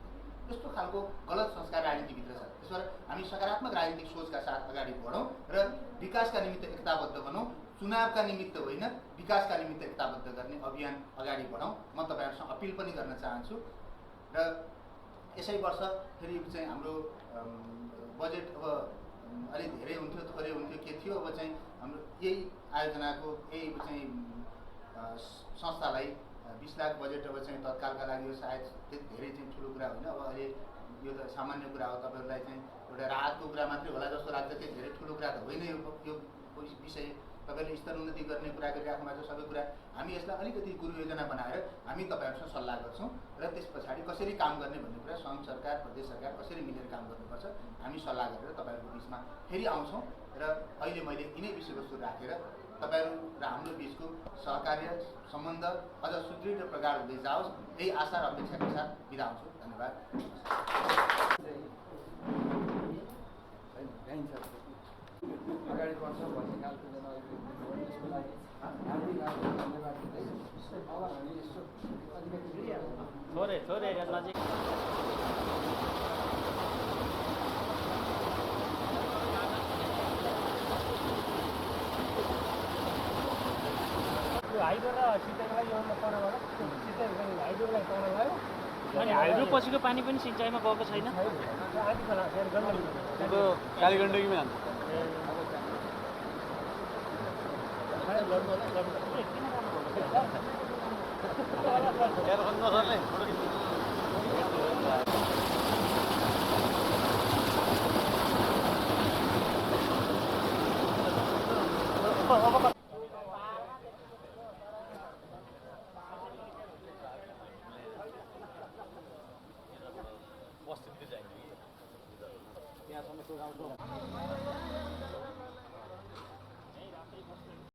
यस्तो खालको गलत संस्कार राजनीतिभित्र छ। त्यसबाट हामी सकारात्मक राजनीतिक सोचका साथ अगाडि बढौँ र विकासका निमित्त एकताबद्ध बनौँ। चुनावका निमित्त होइन, विकासका निमित्त एकताबद्ध गर्ने अभियान अगाडि बढाउँ। म तपाईँहरूसँग अपिल पनि गर्न चाहन्छु। र यसै वर्ष फेरि चाहिँ हाम्रो बजेट अब अलिक धेरै हुन्थ्यो, थोरै हुन्थ्यो, के थियो, अब चाहिँ हाम्रो यही आयोजनाको यही चाहिँ संस्थालाई 20 लाख बजेट अब चाहिँ तत्कालका लागि यो सायद त्यति धेरै चाहिँ ठुलो कुरा होइन। अब अहिले यो त सामान्य कुरा हो, तपाईँहरूलाई चाहिँ एउटा राहतको कुरा मात्रै होला जस्तो लाग्छ। त्यति धेरै ठुलो कुरा त होइन यो विषय। तपाईँले स्तर उन्नति गर्ने कुरा गरिराख्नु भएको छ सबै कुरा। हामी यसलाई अलिकति गुरु योजना बनाएर हामी तपाईँहरूसँग सल्लाह गर्छौँ र त्यस पछाडि कसरी काम गर्ने भन्ने कुरा सङ्घ सरकार, प्रदेश सरकार कसरी मिलेर काम गर्नुपर्छ हामी सल्लाह गरेर तपाईँहरूको बिचमा फेरि आउँछौँ। र अहिले मैले यिनै विषयवस्तु राखेर तपाईँहरू र हाम्रो बिचको सहकार्य सम्बन्ध अझ सुदृढ र प्रगाढ हुँदै जाओस्, यही आशा र अपेक्षाका साथ बिदा हुन्छु। धन्यवाद। अगाडि बढ्छ भन्ने खालको यसको लागि हार्दिक धन्यवाद दिँदै अब हामी यसो थोरै थोरै नजिक हाइड्रो र सिँचाइलाई यो तलबाट सिँचाइ हाइड्रोलाई तल लगायो। अनि हाइड्रो पछिको पानी पनि सिँचाइमा गएको छैन। आधी खोला कालीगण्डकीमा जान्छ। त्यहाँसम्म